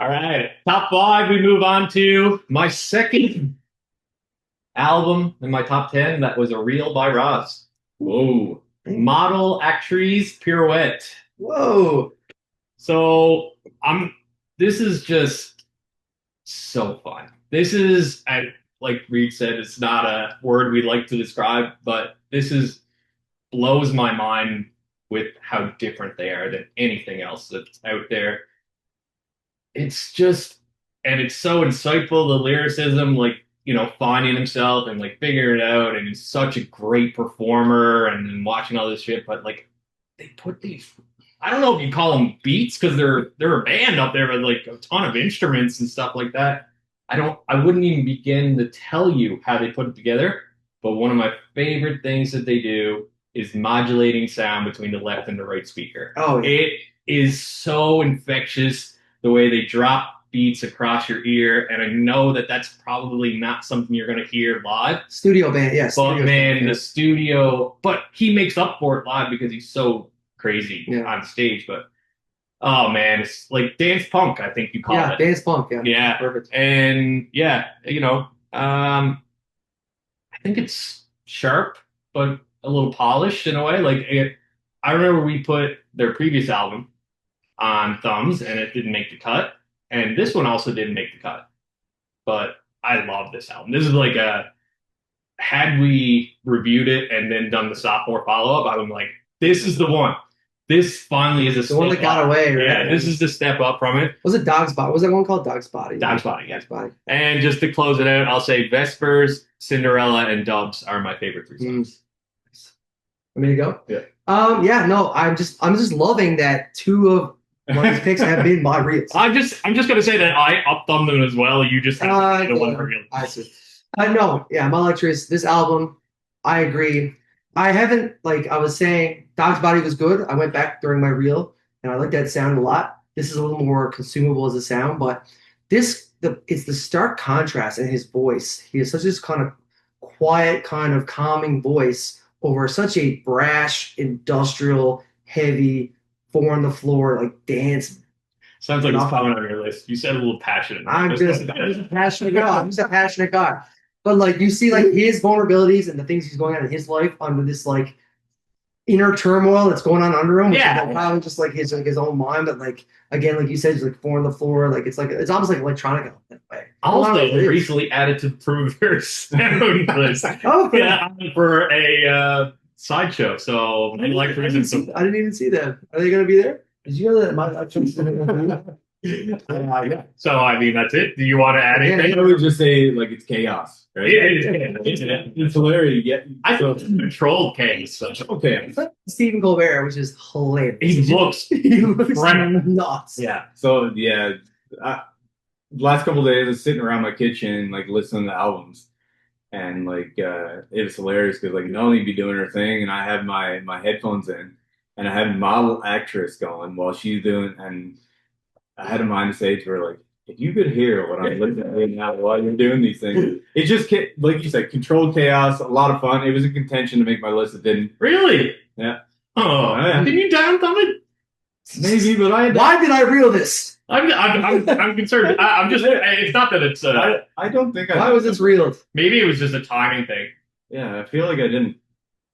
All right. Top five, we move on to my second album in my top 10. That was A Reel by Roz. Whoa. Model Actrice Pirouette. Whoa. So I'm this is just so fun. This is like Reed said, it's not a word we like to describe, but this is blows my mind with how different they are than anything else that's out there. It's just, and it's so insightful, the lyricism, like, finding himself and like figuring it out. And he's such a great performer and then watching all this shit. But like, they put these, I don't know if you call them beats because they're a band up there with like a ton of instruments and stuff like that. I wouldn't even begin to tell you how they put it together. But one of my favorite things that they do is modulating sound between the left and the right speaker. Oh, yeah. It is so infectious the way they drop beats across your ear. And I know that that's probably not something you're going to hear live. Studio band, yes. But man, the studio, but he makes up for it live because he's so crazy on stage. But oh man, it's like dance punk, I think you call it. Yeah, dance punk, yeah. Yeah. Perfect. And yeah, I think it's sharp, but a little polished in a way. I remember we put their previous album on Thumbs, and it didn't make the cut. And this one also didn't make the cut. But I love this album. This is like had we reviewed it and then done the sophomore follow up, I'm like, this is the one. This finally is a the one that got away, right? Yeah, this is the step up from it. Was it Dog's Body? Was that one called Dog's Body? Dog's Body, yeah. Dog's Body. And just to close it out, I'll say Vespers, Cinderella, and Dubs are my favorite three songs. Want me to go? Yeah. Yeah, no, I'm just loving that two of one of these picks have been my reels. I'm just gonna say that I up-thumbed them as well. You just have the one for real. I see. No, yeah, my lectures, this album, I agree. I haven't, like I was saying, Dog's Body was good. I went back during my reel and I liked that sound a lot. This is a little more consumable as a sound, but it's the stark contrast in his voice. He has such this kind of quiet, kind of calming voice over such a brash, industrial, heavy, four on the floor, like dance. Sounds like it's coming on your list. You said a little passionate. I'm just a passionate guy. I'm just a passionate guy. But like you see like his vulnerabilities and the things he's going on in his life under this like inner turmoil that's going on under him, which is like, probably just like his own mind. But like again, like you said, he's like four on the floor. Like it's almost like electronic in a way. Also recently added to Prover's sound list. Okay. Yeah, for a sideshow. So I didn't even see that. Are they gonna be there? Did you know that my yeah. So I mean that's it. Do you want to add anything? I would just say like it's chaos, right? Yeah, it's hilarious. Yeah, I feel controlled chaos. So. Okay. Stephen Colbert, which is hilarious. He looks nuts. Yeah. So yeah, last couple of days I was sitting around my kitchen like listening to albums, and like it was hilarious because like Melanie be doing her thing, and I had my headphones in, and I had Model Actress going while she's doing, and I had a mind to say to her, like, if you could hear what I'm listening to now while you're doing these things, it just, like you said, controlled chaos, a lot of fun. It was a contention to make my list. It didn't. Really? Yeah. Oh, yeah. Did you down thumb it? Maybe, but Why did I reel this? I'm concerned. I'm just. It's not that it's. I don't think. Why was this reeled? Maybe it was just a timing thing. Yeah, I feel like I didn't.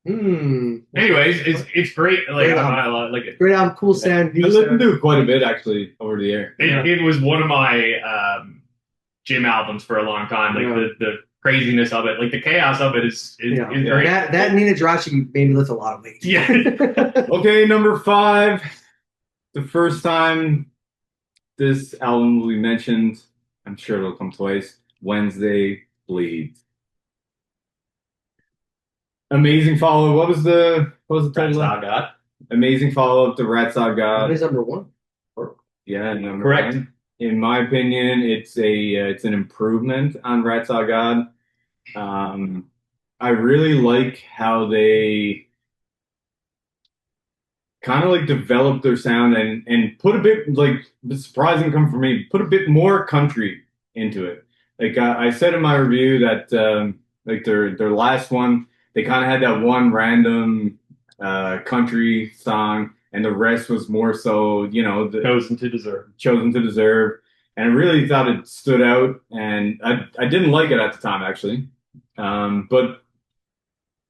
Anyways, it's great. Like I like it. Great album, cool sound. I listened to it quite a bit actually over the air. It was one of my gym albums for a long time. Like the craziness of it, like the chaos of it is great. That Nina Girachi made me lift a lot of weight. Yeah. Okay, number 5. The first time this album will be mentioned, I'm sure it'll come twice. Wednesday Bleeds. Amazing follow. What was the title? Rats God. Amazing follow up to Rats God. That is number 1. Yeah, number correct. 1. In my opinion, it's an improvement on Rats God. I really like how they kind of like developed their sound and put a bit, like, surprising come for me, put a bit more country into it. Like I said in my review that like their last one, they kind of had that one random country song, and the rest was more so, Chosen to Deserve. and I really thought it stood out. And I didn't like it at the time actually, but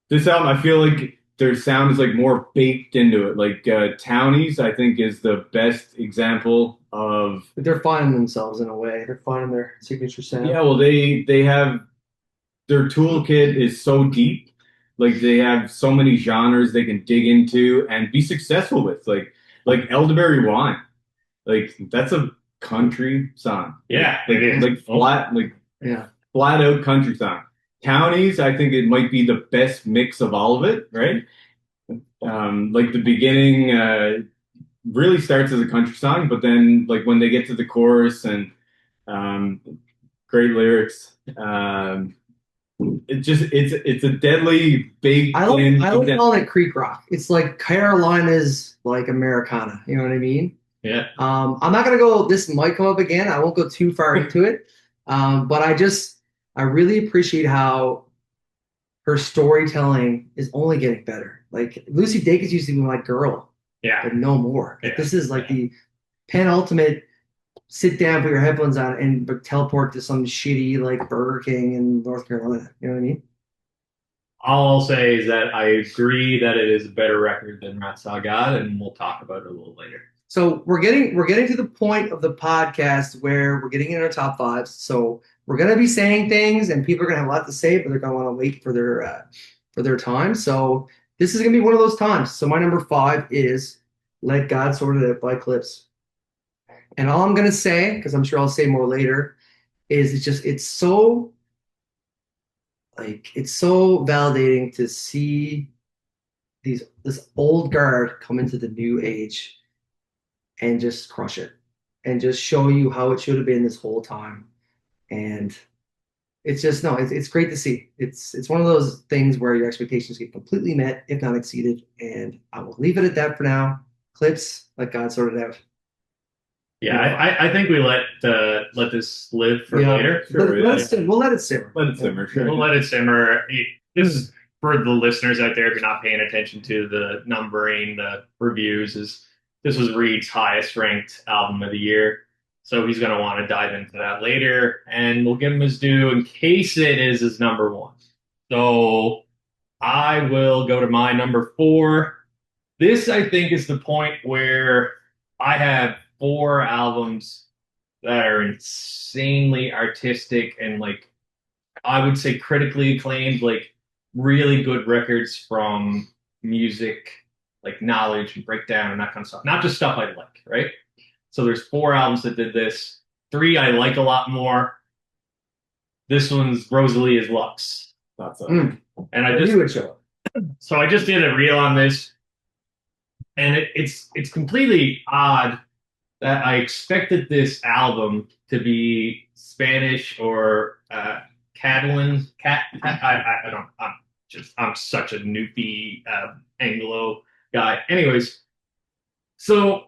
this album I feel like their sound is like more baked into it. Like Townies, I think is the best example of. They're finding themselves in a way. They're finding their signature sound. Yeah, well, they have their toolkit is so deep. Like they have so many genres they can dig into and be successful with. Like Elderberry Wine. Like that's a country song. Yeah, Like it is. Yeah. flat out country song. Townies, I think it might be the best mix of all of it, right? Like the beginning really starts as a country song, but then like when they get to the chorus and um, great lyrics. It's a deadly big I like calling it Creek Rock. It's like Carolina's like Americana. You know what I mean? Yeah. I'm not gonna go. This might come up again. I won't go too far into it. But I really appreciate how her storytelling is only getting better. Like Lucy Dacus used to be my girl, Yeah. but no more. Like, Yeah. this is like the penultimate sit down, put your headphones on, and teleport to some shitty like Burger King in North Carolina. You know what I mean? All I'll say is that I agree that it is a better record than Rat Saw God, and we'll talk about it a little later. So we're getting to the point of the podcast where we're getting in our top fives. So we're gonna be saying things, and people are gonna have a lot to say, but they're gonna want to wait for their time. So this is gonna be one of those times. So my number five is "Let God Sort It Out" by Clips. And all I'm gonna say, because I'm sure I'll say more later, is it's so validating to see this old guard come into the new age and just crush it and just show you how it should have been this whole time. And it's just no, it's great to see. It's one of those things where your expectations get completely met, if not exceeded. And I will leave it at that for now. Clips, let God sort it out. Yeah, I think we let this live for Yeah. later. Sure, We'll let it simmer. Let it simmer, sure. We'll let it simmer. This is for the listeners out there if you're not paying attention to the numbering, the reviews. This was Reed's highest ranked album of the year, so he's going to want to dive into that later, and we'll give him his due in case it is his number one. So I will go to my number four. This I think is the point where I have four albums that are insanely artistic and like I would say critically acclaimed, like really good records from music, like knowledge and breakdown and that kind of stuff. Not just stuff I like, right? So there's four albums that did this. Three I like a lot more. This one's Rosalia's Lux. Thought so. And I You would show it. so I just did a reel on this, and it's completely odd that I expected this album to be Spanish or Catalan. I don't. I'm such a newbie Anglo guy. Anyways, so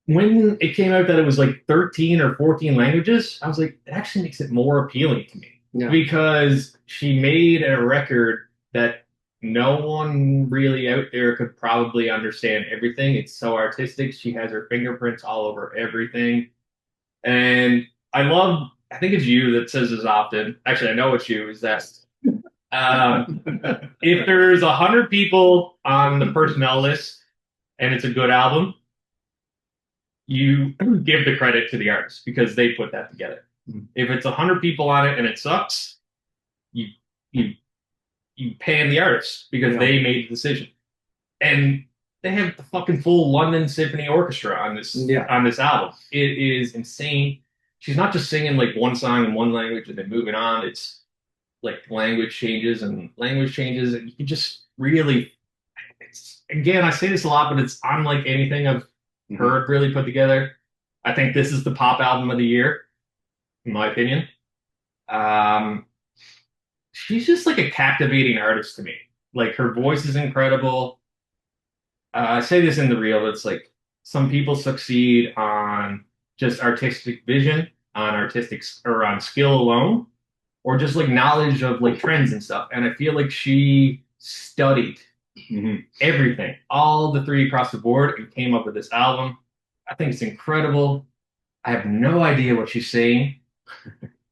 when it came out that it was like 13 or 14 languages, I was like, it actually makes it more appealing to me Yeah. because she made a record that no one really out there could probably understand everything. It's so artistic. She has her fingerprints all over everything. And I think it's you that says this often. Actually, I know it's you, is that if there's 100 people on the personnel list and it's a good album, you give the credit to the artist because they put that together. If it's 100 people on it and it sucks, you pan the artist because they made the decision. And they have the fucking full London Symphony Orchestra on this album. It is insane. She's not just singing like one song in one language and then moving on. It's like language changes, and you can just really. Again, I say this a lot, but it's unlike anything I've heard really put together. I think this is the pop album of the year, in my opinion. She's just like a captivating artist to me. Like her voice is incredible. I say this in the reel. It's like some people succeed on just artistic vision, on artistic or on skill alone, or just like knowledge of like trends and stuff. And I feel like she studied everything, all the three across the board, and came up with this album. I think it's incredible. I have no idea what she's saying,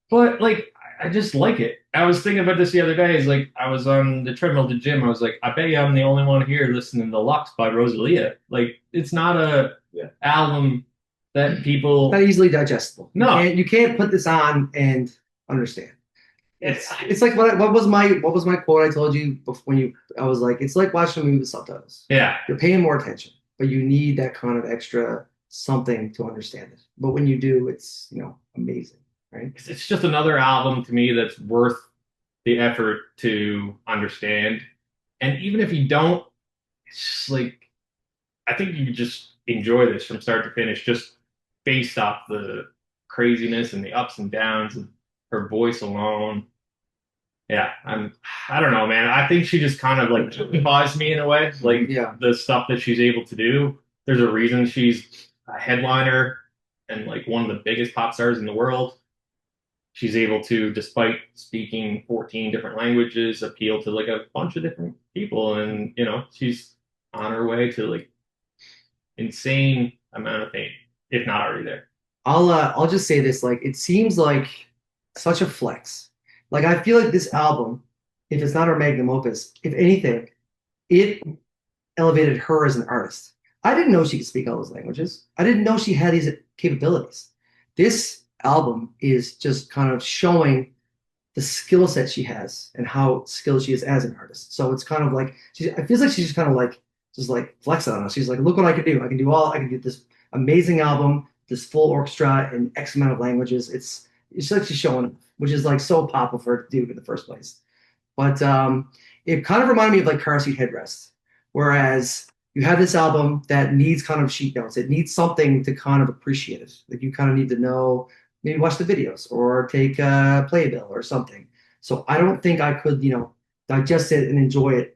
but like I just like it. I was thinking about this the other day. Is like I was on the treadmill at the gym. I was like, I bet you I'm the only one here listening to Lux by Rosalia. Like it's not a Yeah. album that people. Not easily digestible. No. You can't put this on and understand. It's It's like what was my quote I told you before when you I was like, it's like watching a movie with subtitles. yeah. You're paying more attention, but you need that kind of extra something to understand it. But when you do, it's amazing, right? It's just another album to me that's worth the effort to understand. And even if you don't, it's just like I think you just enjoy this from start to finish, just based off the craziness and the ups and downs of her voice alone. Yeah, I don't know, man. I think she just kind of like justifies me in a way. Like Yeah. the stuff that she's able to do. There's a reason she's a headliner and like one of the biggest pop stars in the world. She's able to, despite speaking 14 different languages, appeal to like a bunch of different people. And, she's on her way to like insane amount of fame, if not already there. I'll just say this, like it seems like such a flex. Like I feel like this album, if it's not her magnum opus, if anything, it elevated her as an artist. I didn't know she could speak all those languages. I didn't know she had these capabilities. This album is just kind of showing the skill set she has and how skilled she is as an artist. So it's kind of like I feels like she's just like flexing on us. She's like, look what I can do. I can do this amazing album, this full orchestra in X amount of languages. It's like she's showing off, which is like so pop of her to do in the first place. But it kind of reminded me of like Car Seat Headrest, whereas you have this album that needs kind of sheet notes. It needs something to kind of appreciate it. Like you kind of need to know, maybe watch the videos or take a playbill or something. So I don't think I could, digest it and enjoy it,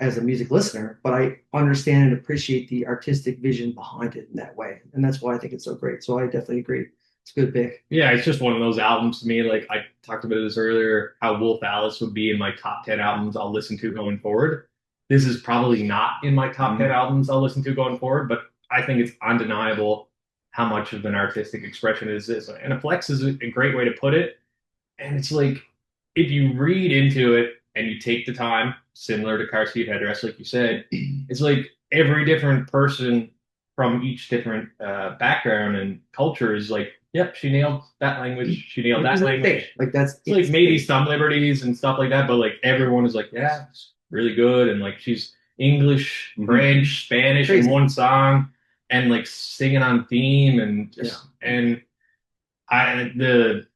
as a music listener, but I understand and appreciate the artistic vision behind it in that way. And that's why I think it's so great. So I definitely agree. It's a good pick. Yeah, it's just one of those albums to me. Like I talked about this earlier, how Wolf Alice would be in my top 10 albums I'll listen to going forward. This is probably not in my top 10 albums I'll listen to going forward, but I think it's undeniable how much of an artistic expression it is. And a flex is a great way to put it. And it's like, if you read into it and you take the time, similar to Car Seat Headrest, like you said, it's like every different person from each different background and culture is like, yep, she nailed that language. She nailed that language. Like that's It's like maybe some liberties and stuff like that, but like everyone is like, yeah, it's really good. And like she's English, French, Spanish in one song and like singing on theme and just, and the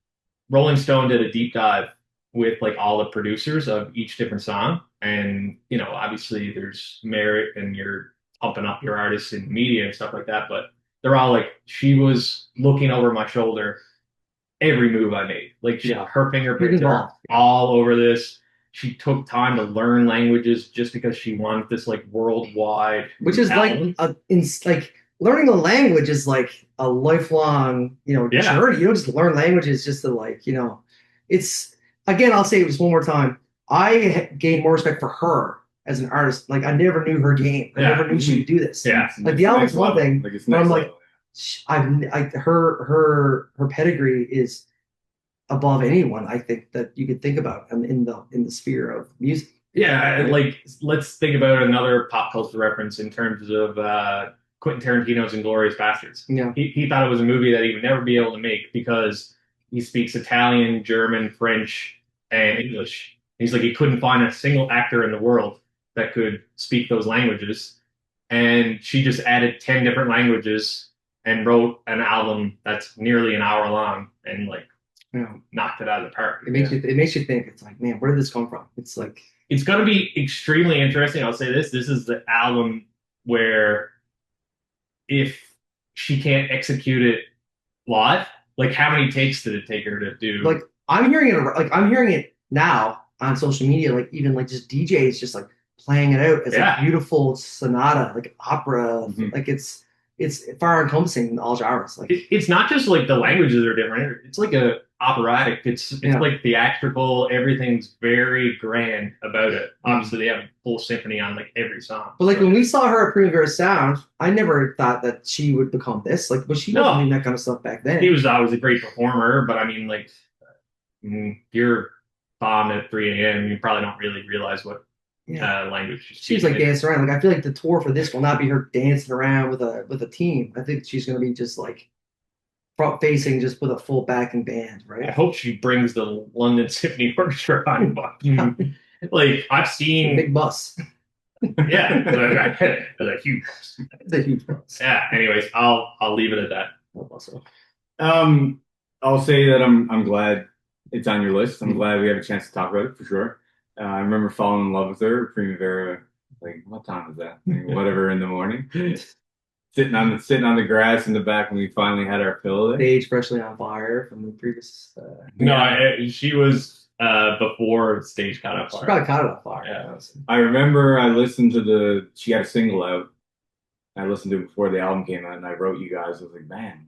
Rolling Stone did a deep dive with like all the producers of each different song. And, obviously there's merit and you're pumping up your artists in media and stuff like that. But they're all like, she was looking over my shoulder every move I made. Like her fingerprints are all over this. She took time to learn languages just because she wanted this like worldwide. Which is album. like learning a language is like a lifelong, journey. You don't just learn languages just to like, it's again, I'll say this one more time. I gained more respect for her as an artist. Like I never knew her game. I never knew she could do this. Yeah. Like the album's one thing, Like it's but I'm next like, her pedigree is above anyone I think that you could think about in the sphere of music. Yeah, like let's think about another pop culture reference in terms of Quentin Tarantino's Inglourious Basterds. Yeah. He thought it was a movie that he would never be able to make because he speaks Italian, German, French, and English. He's like, he couldn't find a single actor in the world that could speak those languages. And she just added 10 different languages and wrote an album that's nearly an hour long and like knocked it out of the park. It makes you think. It's like, man, where did this come from? It's like, it's going to be extremely interesting. I'll say this. This is the album where if she can't execute it live, like how many takes did it take her to do? Like I'm hearing it now on social media, like even like just DJs just like playing it out as a beautiful sonata, like opera. Like it's far encompassing in all genres. Like it's not just like the languages are different. It's like a operatic. It's Yeah. like theatrical. Everything's very grand about it. Obviously, they have a full symphony on like every song. But like So- when we saw her at Primavera Sound, I never thought that she would become this. Like, but she No. wasn't doing that kind of stuff back then. he was always a great performer, but I mean, like, you're bombed at 3 a.m. You probably don't really realize what Yeah. language She's like dancing around. Like I feel like the tour for this will not be her dancing around with a team. I think she's gonna be just like front facing, just with a full backing band, I right? hope she brings the London Symphony Orchestra on. Like I've seen, Big bus. yeah, a huge. It's a huge bus. Yeah. Anyways, I'll leave it at that. Also. I'll say that I'm glad it's on your list. I'm glad we have a chance to talk about it for sure. I remember falling in love with her, Primavera. Like, what time was that? Like, whatever in the morning. Sitting on the grass in the back when we finally had our fill of it. Stage freshly on fire from the previous. No, she was before stage caught up. She probably caught it on fire. Yeah. I remember I listened to she had a single out. I listened to it before the album came out, and I wrote you guys. I was like, man,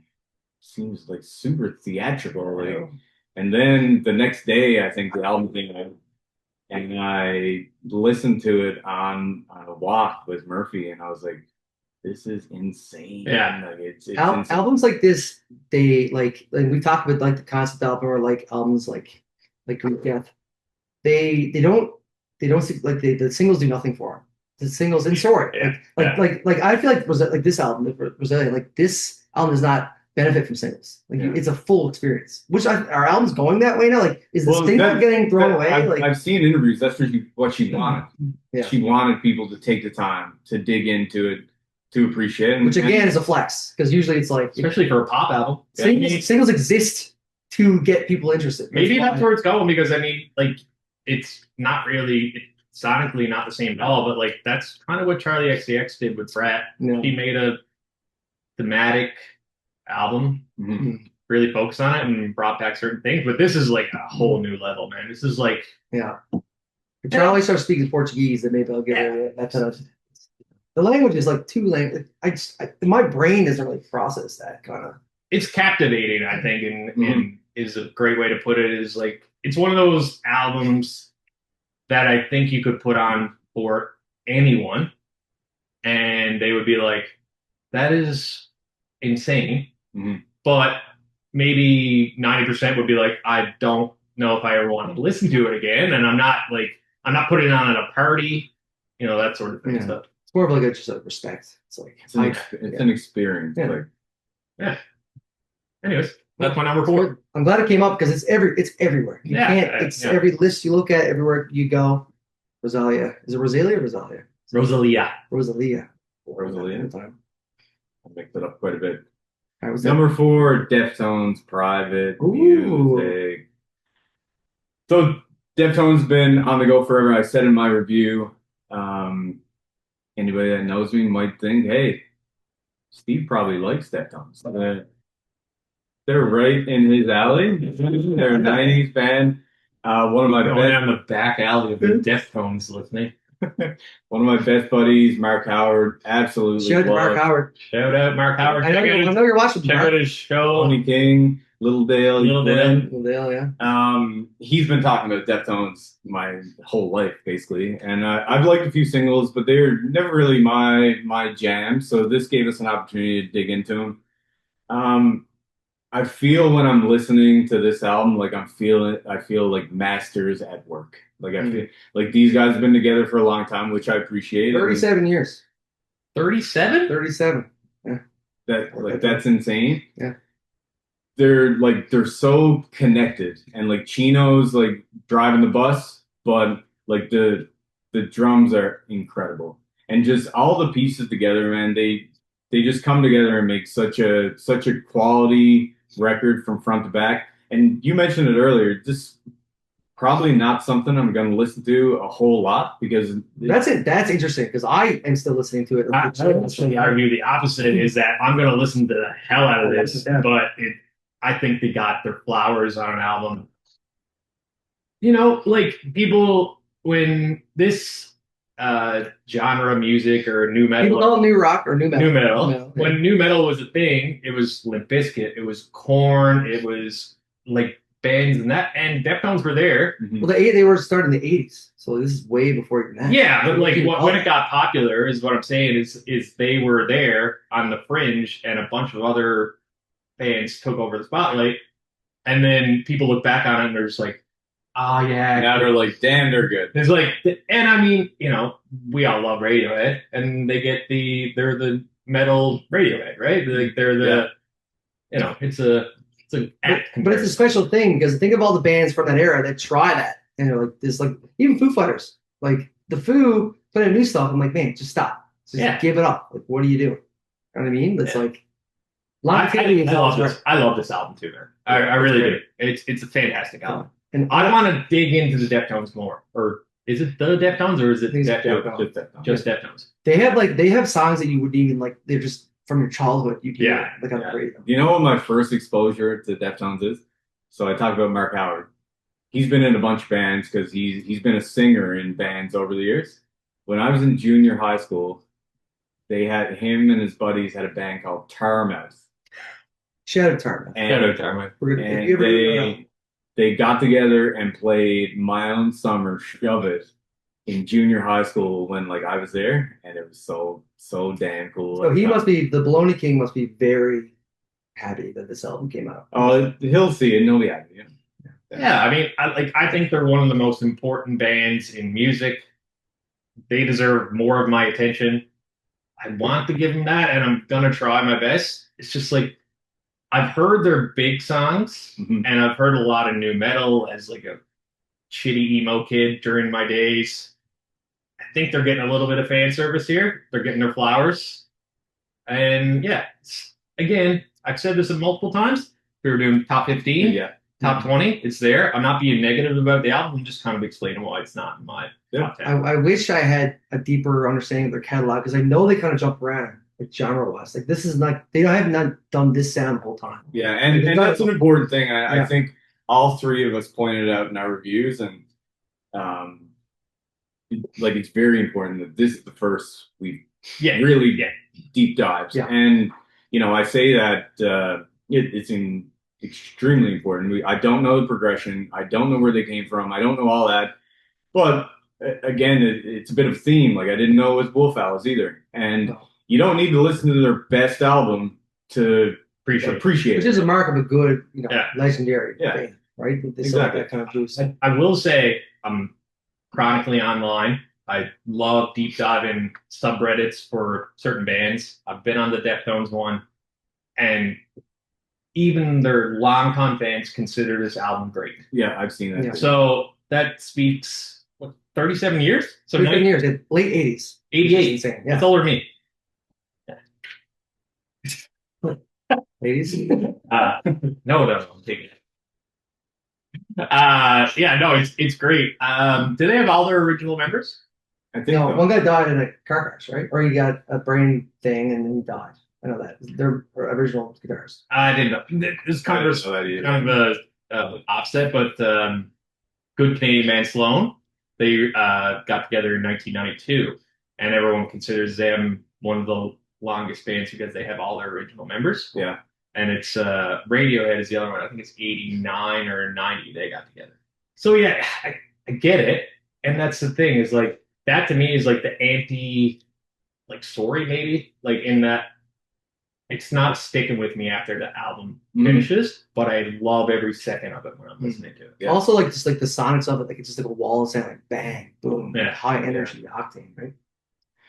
seems like super theatrical. Like, and then the next day, I think the album came out, and I listened to it on a walk with Murphy, and I was like, this is insane. Yeah. Like, it's insane. Albums like this, they like we talked about like the concept album or like albums like Greek Death. They don't see like the singles do nothing for them. The singles and sorry, Yeah. like I feel like this album, Rosalia, like this album does not benefit from singles. Like Yeah. it's a full experience. Which our album's going that way now. Like is the Well, single that- getting thrown away? I've seen interviews. That's what she wanted. Yeah. She wanted people to take the time to dig into it, to appreciate it. Which again is a flex because usually it's like Especially for a pop album. singles exist to get people interested. Maybe That's that's why. where it's going because I mean, like, it's not really sonically not the same at all, but like that's kind of what Charlie XCX did with Brat. No. He made a thematic album, Mhm. really focused on it, and brought back certain things. But this is like a whole new level, man. This is like Yeah. If Charlie starts speaking Portuguese, then maybe I'll give it that kind of. The language is like two language. My brain doesn't really process that kind of. it's captivating, I think, and Mhm. is a great way to put it. Is like it's one of those albums that I think you could put on for anyone, and they would be like, "That is insane," Mhm. but maybe 90% would be like, "I don't know if I ever want to listen to it again," and I'm not putting it on at a party, that sort of thing. Yeah. So It's more of like a just a respect. It's like It's an experience. Yeah. Like, anyways, that's my number 4. I'm glad it came up because it's everywhere. You Yeah, can't. It's yeah. every list you look at, everywhere you go. Rosalia, is it Rosalia or Rosalia? Rosalia. Rosalia. Rosalia. All right, I mixed it up quite a bit. was that? Number 4, Deftones, Private Ooh. Music. So Deftones been on the go forever. I said in my review, anybody that knows me might think, hey, Steve probably likes Deftones. They're right in his alley. They're a 90s band. One of my Going best down the back alley of the Deftones listening. One of my best buddies, Mark Howard, absolutely Shout out to Mark loves Howard. Shout out Mark Howard. I know you're watching. Check out his show. Tony King, Little Dale. Little Dale. Well, yeah. He's been talking about Deftones my whole life, basically, and I've liked a few singles, but they're never really my jam. So this gave us an opportunity to dig into them. I feel when I'm listening to this album, like I feel like masters at work. Like I feel like these guys have been together for a long time, which I appreciate. 37 years. 37? 37. That's insane. Yeah. They're so connected, and like Chino's like driving the bus, but like the drums are incredible, and just all the pieces together, man. They just come together and make such a quality record from front to back. And you mentioned it earlier, just probably not something I'm going to listen to a whole lot because That's it. That's interesting because I am still listening to it. I actually argue the opposite is that I'm going to listen to the hell out of this, Yeah. but I think they got their flowers on an album. Like people, when this genre of music or new metal, People call it new rock or new metal. new metal. No, yeah. When new metal was a thing, it was Limp Bizkit, it was Korn, it was like bands and Deftones were there. Mhm. Well, they were starting in the 80s, so this is way before even that. Yeah, but like People when call it got popular is what I'm saying is they were there on the fringe and a bunch of other bands took over the spotlight, and then people look back on it and they're just like, oh yeah, Now they're like, damn, they're good. it's like, and I mean, we all love Radiohead, and they're the metal Radiohead, right? Like they're the, it's an apt But it's a special thing because think of all the bands from that era that try that, and they're like this, like even Foo Fighters, like the Foo put in new stuff. I'm like, man, just stop, just Yeah. give it up. Like, what are you doing? You know what I mean? It's like longevity is love always this. I love this album too, man. I really do. It's a fantastic album. And I want to dig into the Deftones more. Or is it the Deftones or is it I think it's Deftones? Just Deftones. they have songs that you wouldn't even like. They're just from your childhood. You can Yeah. like on the Yeah. radio. You know what my first exposure to Deftones is? So I talked about Mark Howard. He's been in a bunch of bands because he's been a singer in bands over the years. When I was in junior high school, they had him and his buddies had a band called Tarmouth. Shout out Tarman. And, We're gonna, and if you ever, they got together and played My Own Summer Shove It in junior high school when like I was there, and it was so damn cool. so he must be the Baloney King must be very happy that this album came out. Oh, he'll see it. No, yeah. Yeah, I mean, I think they're one of the most important bands in music. They deserve more of my attention. I want to give them that, and I'm gonna try my best. It's just like I've heard their big songs, Mhm. and I've heard a lot of new metal as like a shitty emo kid during my days. I think they're getting a little bit of fan service here. They're getting their flowers, and yeah, again, I've said this multiple times. We were doing top 15. Yeah. Top 20, it's there. I'm not being negative about the album. I'm just kind of explaining why it's not in my top 10. I wish I had a deeper understanding of their catalog because I know they kind of jump around like genre wise. Like this is not they don't have not done this sound the whole time. Yeah, and that's an important thing. I Yeah. think all three of us pointed out in our reviews, and like it's very important that this is the first we Yeah, really yeah. deep dives. Yeah. And I say that it's extremely important. I don't know the progression. I don't know where they came from. I don't know all that. But again, it's a bit of a theme. Like I didn't know it was Wolf Alice either. And No. you don't need to listen to their best album to appreciate Which it. is a mark of a good, Yeah. legendary Yeah. band, right? They still Exactly. have that kind of juice. I will say I'm chronically online. I love deep diving subreddits for certain bands. I've been on the Deftones one, and even their longtime fans consider this album great. Yeah, I've seen that. Yeah. too. So that speaks, 37 years? So 15 years, late 80s. 88. Insane. That's Yeah. older than me. 80s. No, I'm taking it. Yeah, no, it's great. Do they have all their original members? I think No, so. one guy died in a car crash, right? Or he got a brain thing and then he died. I know that. They're original guitarists. I didn't know. This kind of I didn't know that either. kind of a offset, but good Canadian man Sloan. They got together in 1992, and everyone considers them one of the longest bands because they have all their original members. Yeah. And it's Radiohead is the other one. I think it's 89 or 90 they got together. So yeah, I get it, and that's the thing is like that to me is like the anti like story maybe like in that it's not sticking with me after the album Mhm. finishes, but I love every second of it when I'm listening to it. Yeah. Also, like just like the sonics of it, like it's just like a wall of sound, like bang, boom, Yeah. high energy, octane, right?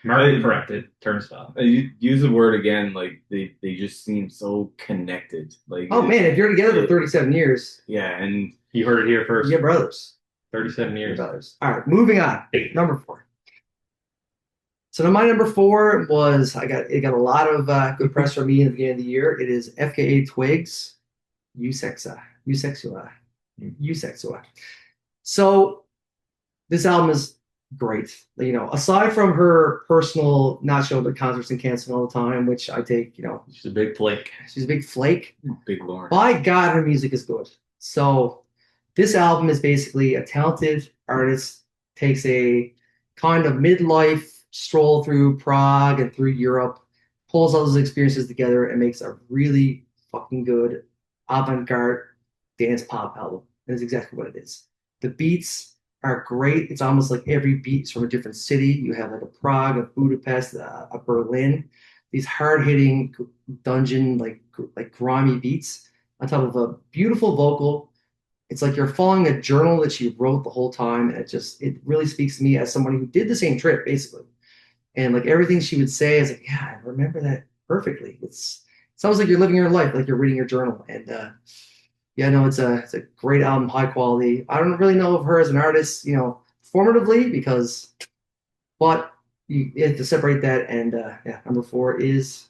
Martin corrected turnstile. You use the word again, like they just seem so connected. Like Oh man, if you're together for 37 years, yeah, and You heard it here first. you're brothers. 37 You're years. brothers. All right, moving on. Number 4. So now my number 4 was it got a lot of good press from me in the beginning of the year. It is FKA Twigs, Usexua. So this album is great. Aside from her personal not showing up at concerts and canceling all the time, which I take, She's a big flake. she's a big flake. Big Lauren. By God, her music is good. So this album is basically a talented artist takes a kind of midlife stroll through Prague and through Europe, pulls all those experiences together and makes a really fucking good avant-garde dance pop album. That is exactly what it is. The beats are great. It's almost like every beat is from a different city. You have like a Prague, a Budapest, a Berlin. These hard hitting dungeon like grimy beats on top of a beautiful vocal. It's like you're following a journal that she wrote the whole time, and it really speaks to me as someone who did the same trip basically. And like everything she would say is like, yeah, I remember that perfectly. It's almost like you're living your life, like you're reading your journal. And yeah, no, it's a great album, high quality. I don't really know of her as an artist, formatively but you have to separate that. And yeah, number 4 is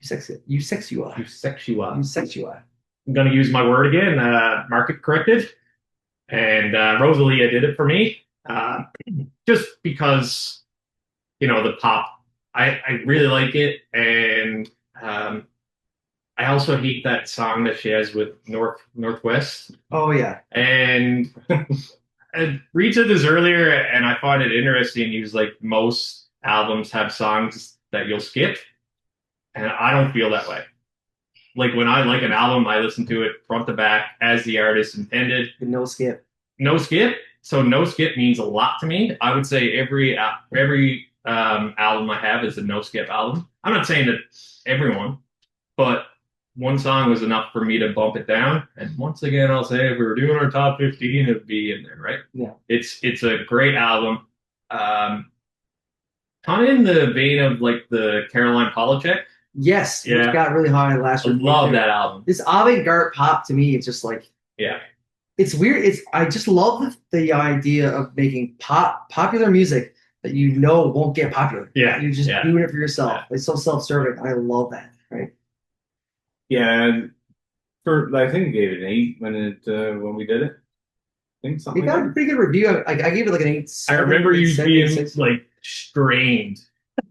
Eusexia. Eusexia. Eusexia. I'm going to use my word again, market corrected. And Rosalia did it for me. Just because, the pop, I really like it. And I also hate that song that she has with Northwest. Oh yeah. And, and Reed said this earlier, and I find it interesting. He was like, most albums have songs that you'll skip. And I don't feel that way. Like when I like an album, I listen to it front to back as the artist intended. No skip. No skip. So no skip means a lot to me. I would say every album I have is a no skip album. I'm not saying that everyone, but one song was enough for me to bump it down. And once again, I'll say if we were doing our top 15, it'd be in there, right? Yeah. It's a great album. Kind of in the vein of like the Caroline Polachek. Yes, Yeah. which got really high last I year. love that album. This avant-garde pop to me, it's just like Yeah. it's weird. I just love the idea of making popular music that won't get popular. Yeah, You're just yeah. doing it for yourself. Yeah. It's so self-serving. I love that. Right. Yeah, I think I gave it an 8 when we did it. I think It something got like a that. pretty good review. I gave it like an 8. I remember you 7, being 6. like strained.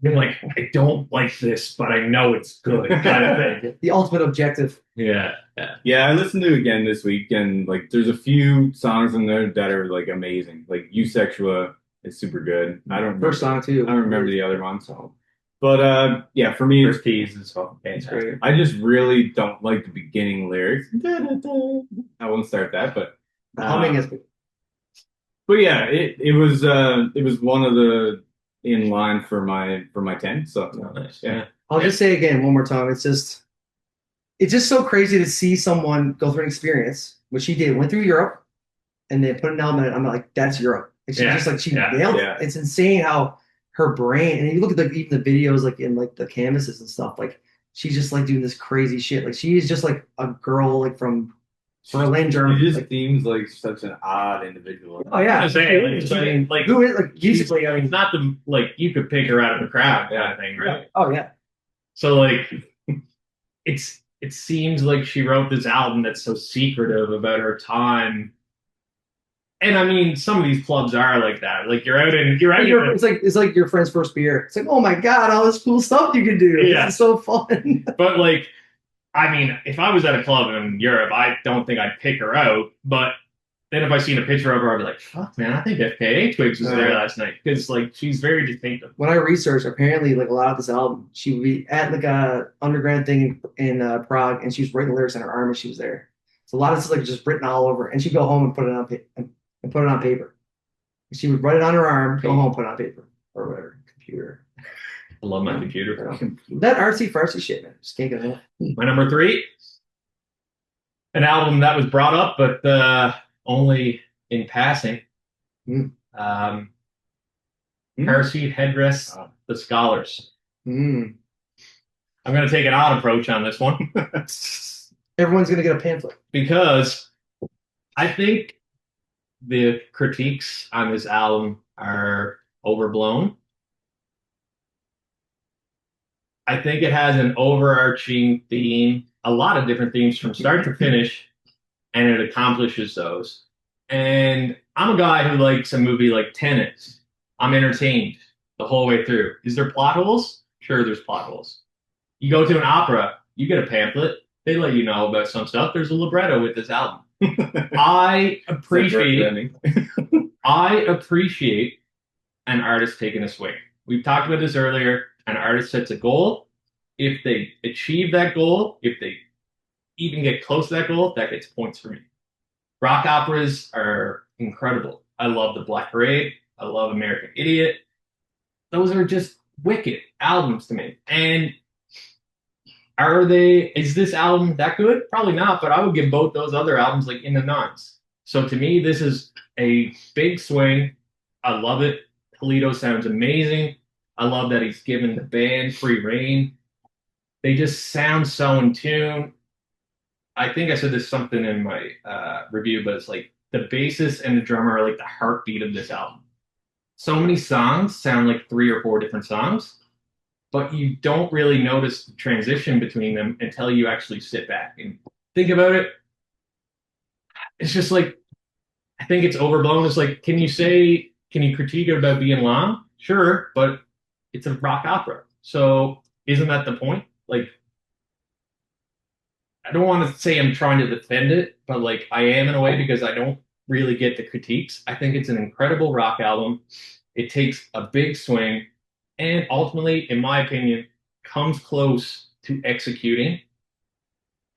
Being like, I don't like this, but I know it's good, kind of thing. The ultimate objective. Yeah, yeah. Yeah, I listened to it again this week, and like, there's a few songs in there that are like amazing. Like Eusexia is super good. I don't remember, First song too. I don't remember the other one, so. But yeah, for me, First Keys is fucking fantastic. I just really don't like the beginning lyrics. I won't start that, but The humming is but yeah, it was one of the in line for my 10. So Nice. yeah. I'll just say again one more time. It's just so crazy to see someone go through an experience, which she did, went through Europe, and they put an album in it. I'm like, that's Europe. And she nailed it. Yeah. It's insane how her brain, and you look at even the videos like in like the canvases and stuff, like she's just like doing this crazy shit. Like she is just like a girl like from Berlin, Germany. She just Like, seems like such an odd individual. oh yeah. I was saying, like, Who is like musically, I It's mean, not the like you could pick her out of the crowd kind of thing, right? oh yeah. So like, it seems like she wrote this album that's so secretive about her time. And I mean, some of these clubs are like that. Like you're out in It's like your friend's first beer. It's like, oh my god, all this cool stuff you can do. Yeah. This is so fun. But like, I mean, if I was at a club in Europe, I don't think I'd pick her out. But then if I seen a picture of her, I'd be like, fuck, man, I think FKA Twigs was there last night. Because like, she's very distinctive. When I researched, apparently, like a lot of this album, she would be at like a underground thing in Prague, and she was writing lyrics on her arm as she was there. So a lot of this is like just written all over, and she'd go home and put it on and put it on paper. She would write it on her arm, go home, put it on paper or whatever, computer. I love my computer. That artsy fartsy shit, man. Just can't get enough. My number 3, an album that was brought up, but only in passing. Mm. Paraseed Headdress, The Scholars. Mm. I'm going to take an odd approach on this one. Everyone's gonna get a pamphlet. Because I think the critiques on this album are overblown. I think it has an overarching theme, a lot of different themes from start to finish, and it accomplishes those. And I'm a guy who likes a movie like Tenet. I'm entertained the whole way through. Is there plot holes? Sure, there's plot holes. You go to an opera, you get a pamphlet. They let you know about some stuff. There's a libretto with this album. I appreciate an artist taking a swing. We've talked about this earlier. An artist sets a goal. If they achieve that goal, if they even get close to that goal, that gets points for me. Rock operas are incredible. I love The Black Parade. I love American Idiot. Those are just wicked albums to me. And is this album that good? Probably not, but I would give both those other albums like in the nines. So to me, this is a big swing. I love it. Toledo sounds amazing. I love that he's given the band free reign. They just sound so in tune. I think I said this something in my review, but it's like the bassist and the drummer are like the heartbeat of this album. So many songs sound like 3 or 4 different songs, but you don't really notice the transition between them until you actually sit back and think about it. It's just like, I think it's overblown. It's like, can you critique it about being long? Sure, but it's a rock opera. So isn't that the point? Like, I don't want to say I'm trying to defend it, but like I am in a way because I don't really get the critiques. I think it's an incredible rock album. It takes a big swing and ultimately, in my opinion, comes close to executing.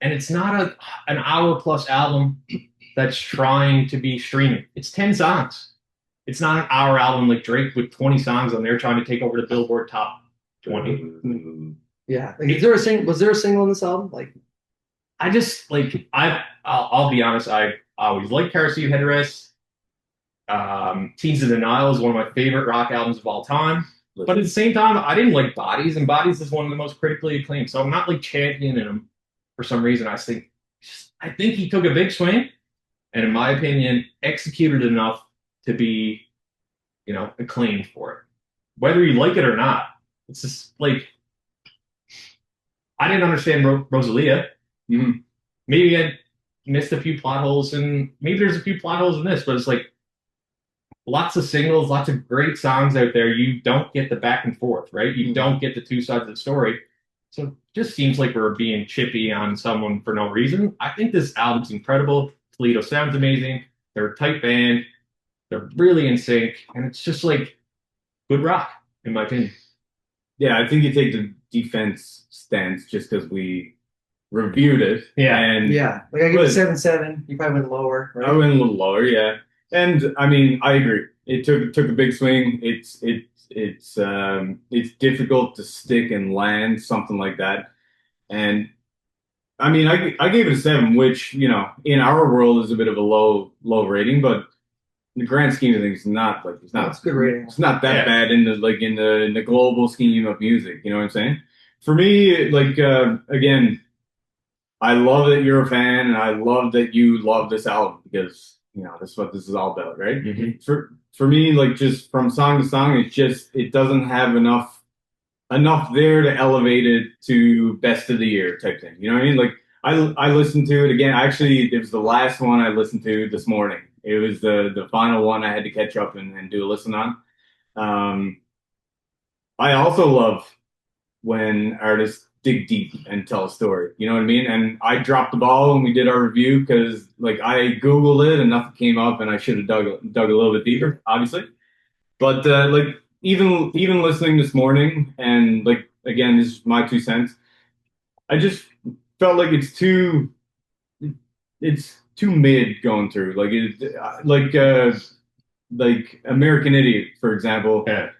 And it's not an hour plus album that's trying to be streaming. It's 10 songs. It's not an hour album like Drake with 20 songs on there trying to take over the Billboard top 20. Yeah. Like, was there a single in this album? Like, I just like I'll be honest. I always liked Car Seat Headrest. Teens of the Nile is one of my favorite rock albums of all time. But at the same time, I didn't like Bodies, and Bodies is one of the most critically acclaimed. So I'm not like championing him for some reason. I think he took a big swing, and in my opinion, executed enough to be, acclaimed for it. Whether you like it or not, it's just like I didn't understand Rosalia. Mhm. Maybe I missed a few plot holes, and maybe there's a few plot holes in this, but it's like lots of singles, lots of great songs out there. You don't get the back and forth, right? You don't get the two sides of the story. So it just seems like we're being chippy on someone for no reason. I think this album's incredible. Toledo sounds amazing. They're a tight band. They're really in sync. And it's just like good rock, in my opinion. Yeah, I think you take the defense stance just because we reviewed it. Yeah. And yeah. Like I give it 7.7. You probably went lower, right? I went a little lower, yeah. And I mean, I agree. It took a big swing. It's difficult to stick and land something like that. And I mean, I gave it a 7, which in our world is a bit of a low rating, but in the grand scheme of things, it's not It's good rating. It's not that bad in the global scheme of music. You know what I'm saying? For me, again, I love that you're a fan, and I love that you love this album because that's what this is all about, right? Mhm. For me, like just from song to song, it doesn't have enough there to elevate it to best of the year type thing. You know what I mean? Like I listened to it again. Actually, it was the last one I listened to this morning. It was the final one I had to catch up and do a listen on. I also love when artists dig deep and tell a story. You know what I mean? And I dropped the ball when we did our review because like I Googled it and nothing came up, and I should have dug a little bit deeper, obviously. But like even listening this morning, and like again, this is my 2 cents. I just felt like it's too mid going through. Like American Idiot, for example. Yeah.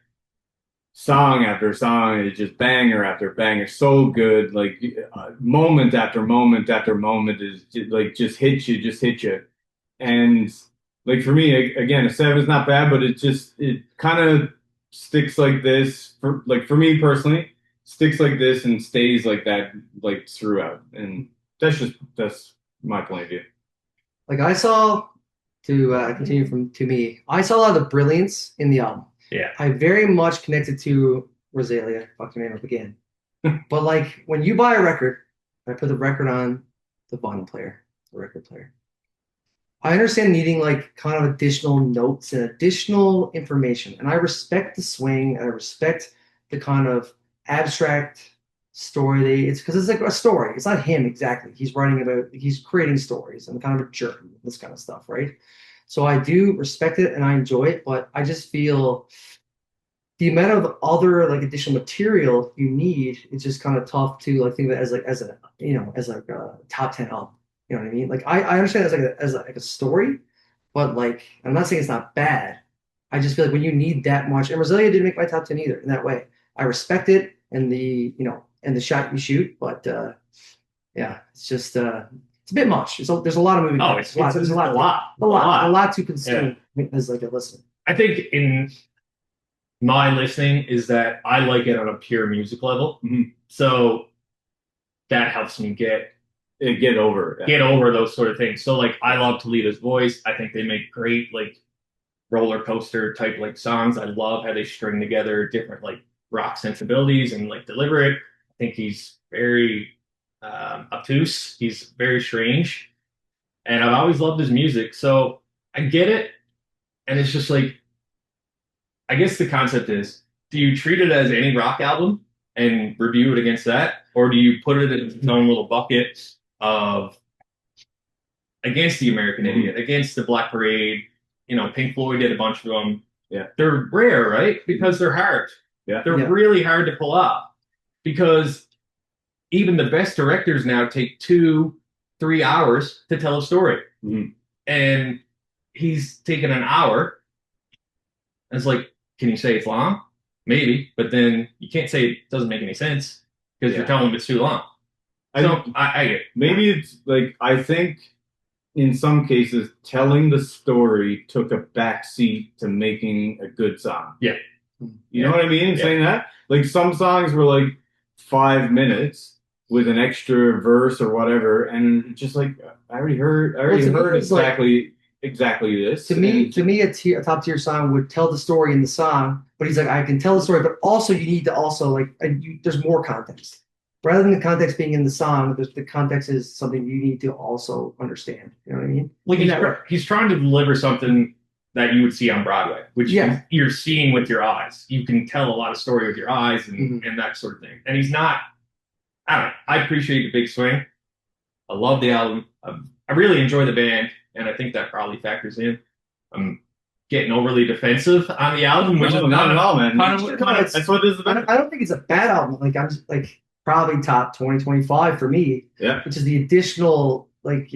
Song after song is just banger after banger, so good. Like moment after moment after moment is just hit you. And like for me, again, a 7 is not bad, but it kind of sticks like this for me personally, sticks like this and stays like that like throughout. And that's my point of view. Like I saw, to continue to me, I saw a lot of the brilliance in the album. Yeah. I very much connected to Rosalia. Fuck your name up again. But like when you buy a record, I put the record on the vinyl player, the record player. I understand needing like kind of additional notes and additional information. And I respect the swing, and I respect the kind of abstract story it's because it's like a story. It's not him exactly. He's creating stories and kind of a journey, this kind of stuff, right? So I do respect it and I enjoy it, but I just feel the amount of other like additional material you need, it's just kind of tough to like think of it as like as a as like a top 10 album. You know what I mean? Like I understand it as like like a story, but like I'm not saying it's not bad. I just feel like when you need that much, and Rosalia didn't make my top 10 either in that way. I respect it and the and the shot you shoot, but yeah, it's just it's a bit much. There's a lot of moving Oh, parts. it's There's a lot. a lot to consume as like a listener. I think in my listening is that I like it on a pure music level. Mhm. So that helps me Get over it. get over those sort of things. So like I love Toledo's voice. I think they make great like roller coaster type like songs. I love how they string together different like rock sensibilities and like deliver it. I think he's very obtuse. He's very strange, and I've always loved his music. So I get it, and it's just like I guess the concept is: do you treat it as any rock album and review it against that, or do you put it in its own little bucket of against the American Idiot, against the Black Parade? You know, Pink Floyd did a bunch of them. Yeah. They're rare, right? Because they're hard. Yeah. They're Yeah. really hard to pull off because even the best directors now take 2, 3 hours to tell a story. Mhm. And he's taken an hour. And it's like, can you say it's long? Maybe, but then you can't say it doesn't make any sense because Yeah. you're telling them it's too long. I So I get it. maybe it's like I think in some cases telling the story took a backseat to making a good song. Yeah. You know what I mean? Yeah. Saying that? Like some songs were like 5 minutes with an extra verse or whatever, and just like I already heard to me, it's like- exactly this. To me, And a top tier song would tell the story in the song, but he's like, I can tell the story, but also you need to also like, there's more context. Rather than the context being in the song, the context is something you need to also understand. You know what I mean? Like he's trying to deliver something that you would see on Broadway, which Yeah. you're seeing with your eyes. You can tell a lot of story with your eyes and that sort of thing. And he's not. I don't know. I appreciate the big swing. I love the album. I really enjoy the band, and I think that probably factors in. I'm getting overly defensive on the album, which no, is not at all, man. it's- That's what this is I about. don't think it's a bad album. Like I'm just like probably top 2025 for me, Yeah. which is the additional like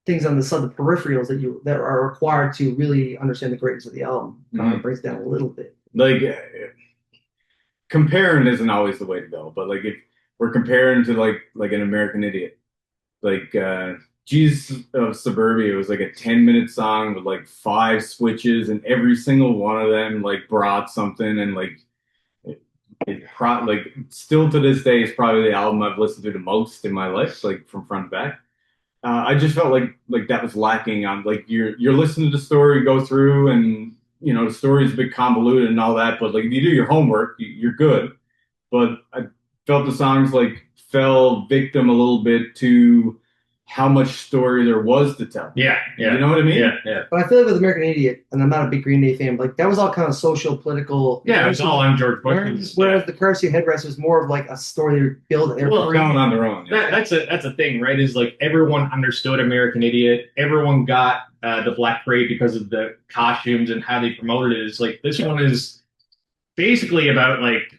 things on the peripherals that are required to really understand the greatness of the album. Kind of breaks it down a little bit. Like comparing isn't always the way to go, but like if we're comparing to like an American Idiot, like Jesus of Suburbia was like a 10-minute song with like 5 switches, and every single one of them like brought something, and like like still to this day is probably the album I've listened to the most in my life, like from front to back. I just felt like that was lacking on like you're listening to the story go through, and the story's a bit convoluted and all that, but like if you do your homework, you're good. But I felt the songs like fell victim a little bit to how much story there was to tell. yeah. You know what I mean? Yeah. But I feel like with American Idiot, and I'm not a big Green Day fan, but like that was all kind of social, political. Yeah, it's all on George Bush. Whereas the Currency of Headrest was more of like a story they were building. They were Well, Going on their own. Yeah. That's a thing, right? Is like everyone understood American Idiot. Everyone got the Black Parade because of the costumes and how they promoted it. Is like this one is basically about like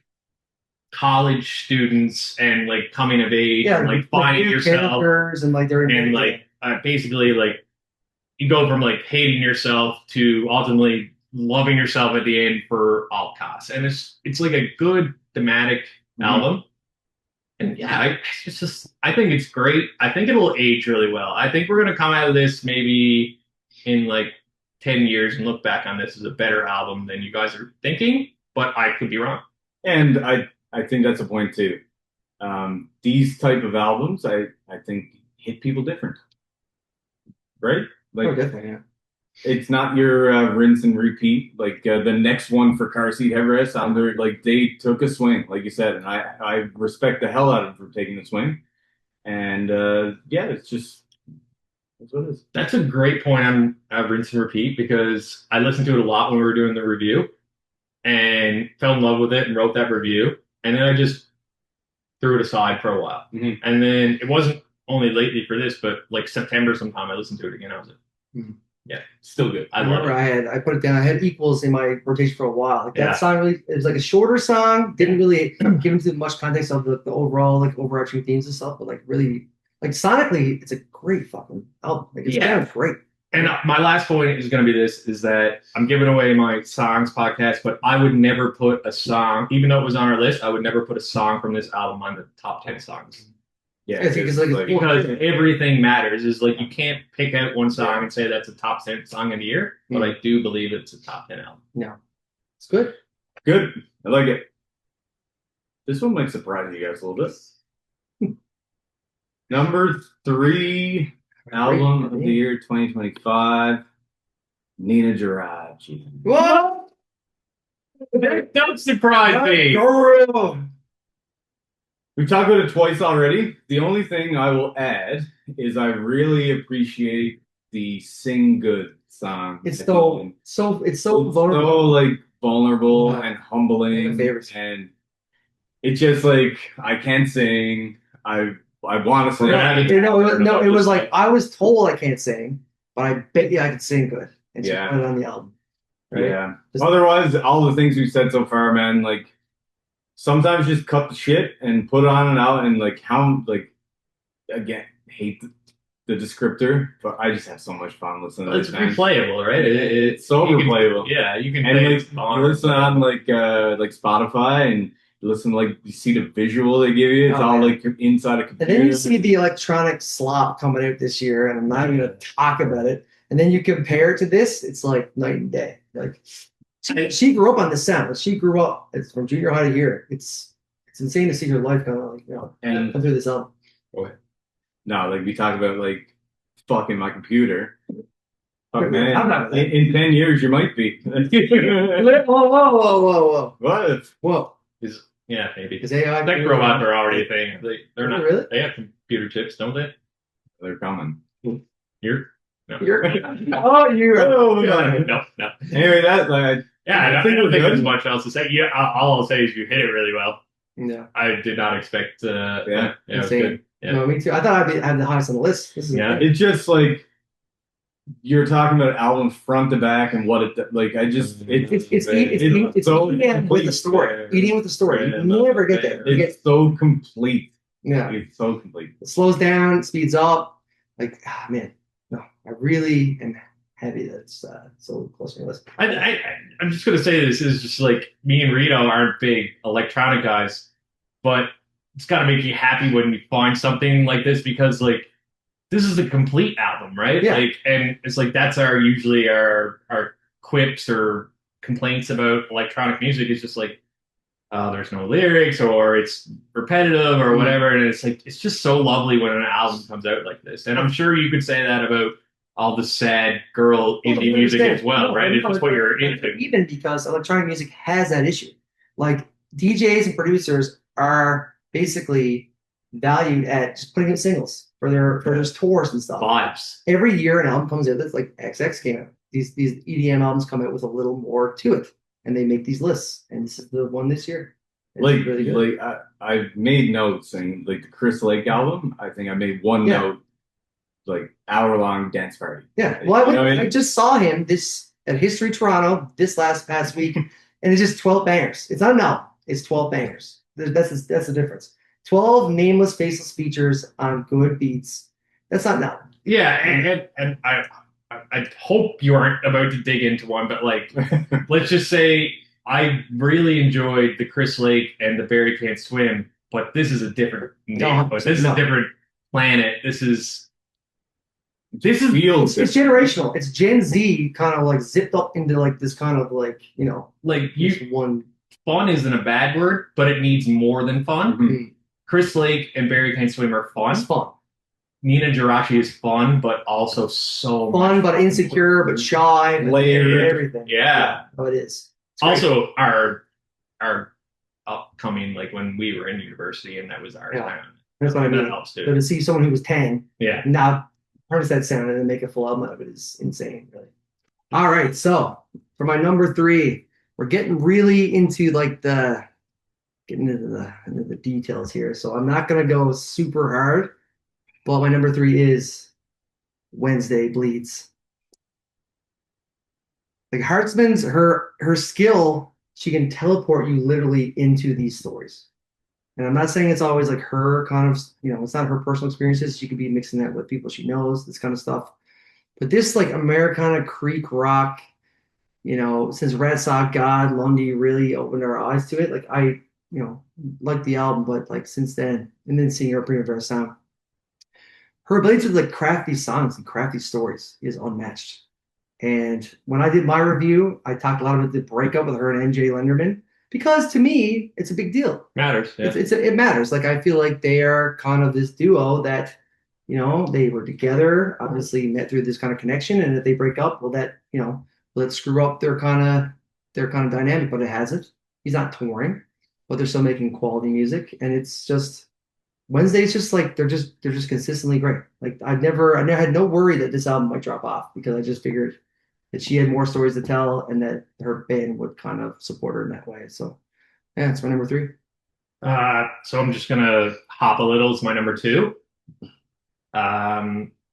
college students and like coming of age and like finding new yourself characters and like they're and like basically like you go from like hating yourself to ultimately loving yourself at the end for all costs. And it's like a good thematic album. And yeah, I think it's great. I think it'll age really well. I think we're gonna come out of this maybe in like 10 years and look back on this as a better album than you guys are thinking, but I could be wrong. And I think that's a point too. These type of albums, I think hit people different, right? Like definitely, yeah. it's not your rinse and repeat. Like the next one for Car Seat Headrest, like they took a swing, like you said, and I respect the hell out of them for taking the swing. And yeah, it's just that's what it is. That's a great point on rinse and repeat because I listened to it a lot when we were doing the review and fell in love with it and wrote that review. And then I just threw it aside for a while. Mhm. And then it wasn't only lately for this, but like September sometime I listened to it again. I was like, Yeah, still good. I I love remember it. I put it down. I had Equals in my rotation for a while. Like that Yeah. song really, it was like a shorter song. Didn't really give into much context of the overall like overarching themes and stuff. But like really, like sonically, it's a great fucking album. Like it's Yeah. sounds great. And my last point is going to be this: is that I'm giving away my songs podcast, but I would never put a song, even though it was on our list, I would never put a song from this album on the top 10 songs. Yeah, I think it's like a Because everything matters. Is like you can't pick out one song and say that's a top 10 song of the year, but I do believe it's a top 10 album. No, it's good. good. I like it. This one might surprise you guys a little bit. Number 3 album of the year 2025, Nina Giraci. What? Don't surprise me. Girl. We've talked about it twice already. The only thing I will add is I really appreciate the "Sing Good" song. It's so vulnerable. So like vulnerable Yeah. and humbling, My favorites. and it's just like I can't sing. I want to sing. It was like I was told I can't sing, but I bet you I could sing good. And she Yeah. put it on the album. Right? Yeah. Just- Otherwise, all the things we've said so far, man, like sometimes just cut the shit and put it on and out, and like how like again hate the descriptor, but I just have so much fun listening to It's this. man. replayable, right? It's so you can- replayable. Yeah, you can And play like it you on listen on like Spotify and you listen like you see the visual they give you. It's Oh, all yeah. like inside a And computer. then you see the electronic slop coming out this year, and I'm not even gonna talk about it. And then you compare it to this, it's like night and day. Like she grew up on this sound. She grew up. It's from junior high to here. It's insane to see her life kind of like And come through this album. no, like we talk about like fucking my computer. Fuck man, I'm not with that. in 10 years you might be. Whoa, whoa. What? Whoa. Yeah, maybe. Is AI Tech robots are already a thing. They're not. Really? They have computer chips, don't they? They're coming. You're. No. You're Oh, God. No. Anyway, that like Yeah, I I think don't we're think good. there's much else to say. Yeah, all I'll say is you hit it really well. Yeah. I did not expect. Yeah. Yeah, it was Insane. good. Yeah. No, me too. I thought I'd have the highest on the list. This is Yeah. it's just like you're talking about albums front to back and what it like. I just It's so eating with the complete. story. Eating with the story. Yeah, You never get there. You It's so complete. yeah. It's so complete. It slows down, speeds up. Like, man, no, I really am happy that it's so close to my list. I'm just gonna say this is just like me and Rito aren't big electronic guys, but it's gotta make you happy when you find something like this because like this is a complete album, right? Yeah. Like, and it's like that's usually our quips or complaints about electronic music is just like, there's no lyrics or it's repetitive or whatever, and it's like it's just so lovely when an album comes out like this. And I'm sure you could say that about all the sad girl indie music as well, right? It's just what you're into. Even because electronic music has that issue. Like DJs and producers are basically valued at just putting out singles for their tours and stuff. Vibes. Every year an album comes out that's like XX came out. These EDM albums come out with a little more to it, and they make these lists. And this is the one this year. It's Like, really good. I made notes and like the Chris Lake album. I think I made one Yeah. note, like hour-long dance party. Yeah, well, You know what I mean? I just saw him at History Toronto this past week, and it's just 12 bangers. It's not an album; it's 12 bangers. That's the difference. 12 nameless, faceless features on good beats. That's not an album. Yeah, and I hope you aren't about to dig into one, but like, let's just say I really enjoyed the Chris Lake and the Barry Can't Swim, but this is a different neighborhood. This is a different planet. This is Feels It's generational. It's Gen Z kind of like zipped up into like this kind of like like this one. fun isn't a bad word, but it needs more than fun. Mhm. Chris Lake and Barry Can't Swim are fun. It's fun, Nina Giraci is fun, but also so fun, much but insecure, but shy, but Layered. everything. Yeah. Oh, it is. It's great. Also, our upcoming, like when we were in university, and that was our Yeah. time. That's what I That mean. helps So too. to see someone who was 10 Yeah. now harness that sound and then make a full album out of it is insane, really. All right, so for my number 3, we're getting really into like getting into the details here. So I'm not gonna go super hard, but my number 3 is Wednesday Bleeds. Like Hartzman's her skill, she can teleport you literally into these stories. And I'm not saying it's always like her kind of, it's not her personal experiences. She could be mixing that with people she knows, this kind of stuff. But this like Americana Creek rock, since Red Sox God, Lundy really opened our eyes to it. Like like the album, but like since then, and then seeing her Primavera Sound, her ability to like craft these songs and craft these stories is unmatched. And when I did my review, I talked a lot about the breakup with her and MJ Lenderman because to me, it's a big deal. Matters. Yeah. It matters. Like I feel like they are kind of this duo that, they were together, obviously met through this kind of connection, and if they break up, well, that let's screw up their kind of dynamic, but it hasn't. He's not touring, but they're still making quality music, and it's just Wednesday's just like they're just consistently great. Like I never had no worry that this album might drop off because I just figured that she had more stories to tell and that her band would kind of support her in that way. So yeah, it's my number three. So I'm just gonna hop a little. It's my number two.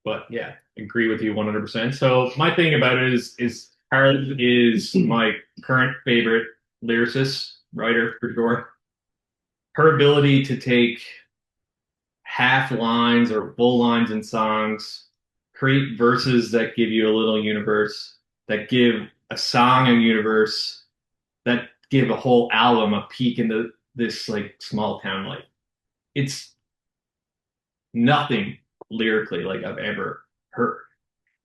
But yeah, agree with you 100%. So my thing about it is Harley is my current favorite lyricist, writer for sure. Her ability to take half lines or full lines in songs, create verses that give you a little universe, that give a song a universe, that give a whole album a peek into this like small town life. It's nothing lyrically like I've ever heard.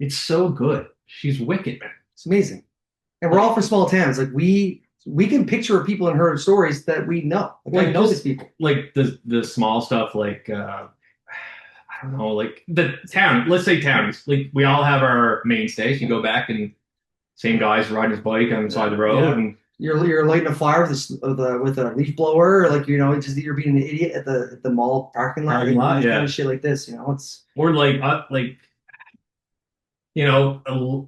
It's so good. She's wicked, man. It's amazing. And we're all from small towns. Like we can picture people and her stories that we know. Like I know these people. Like the small stuff, like I don't know, like the town. Let's say towns. Like we all have our mainstays. You go back and same guy's riding his bike on the side of the road, Yeah. and You're lighting a fire with a leaf blower, or like just you're being an idiot at the mall parking lot, Parking lot, yeah. kind of shit like this. It's or like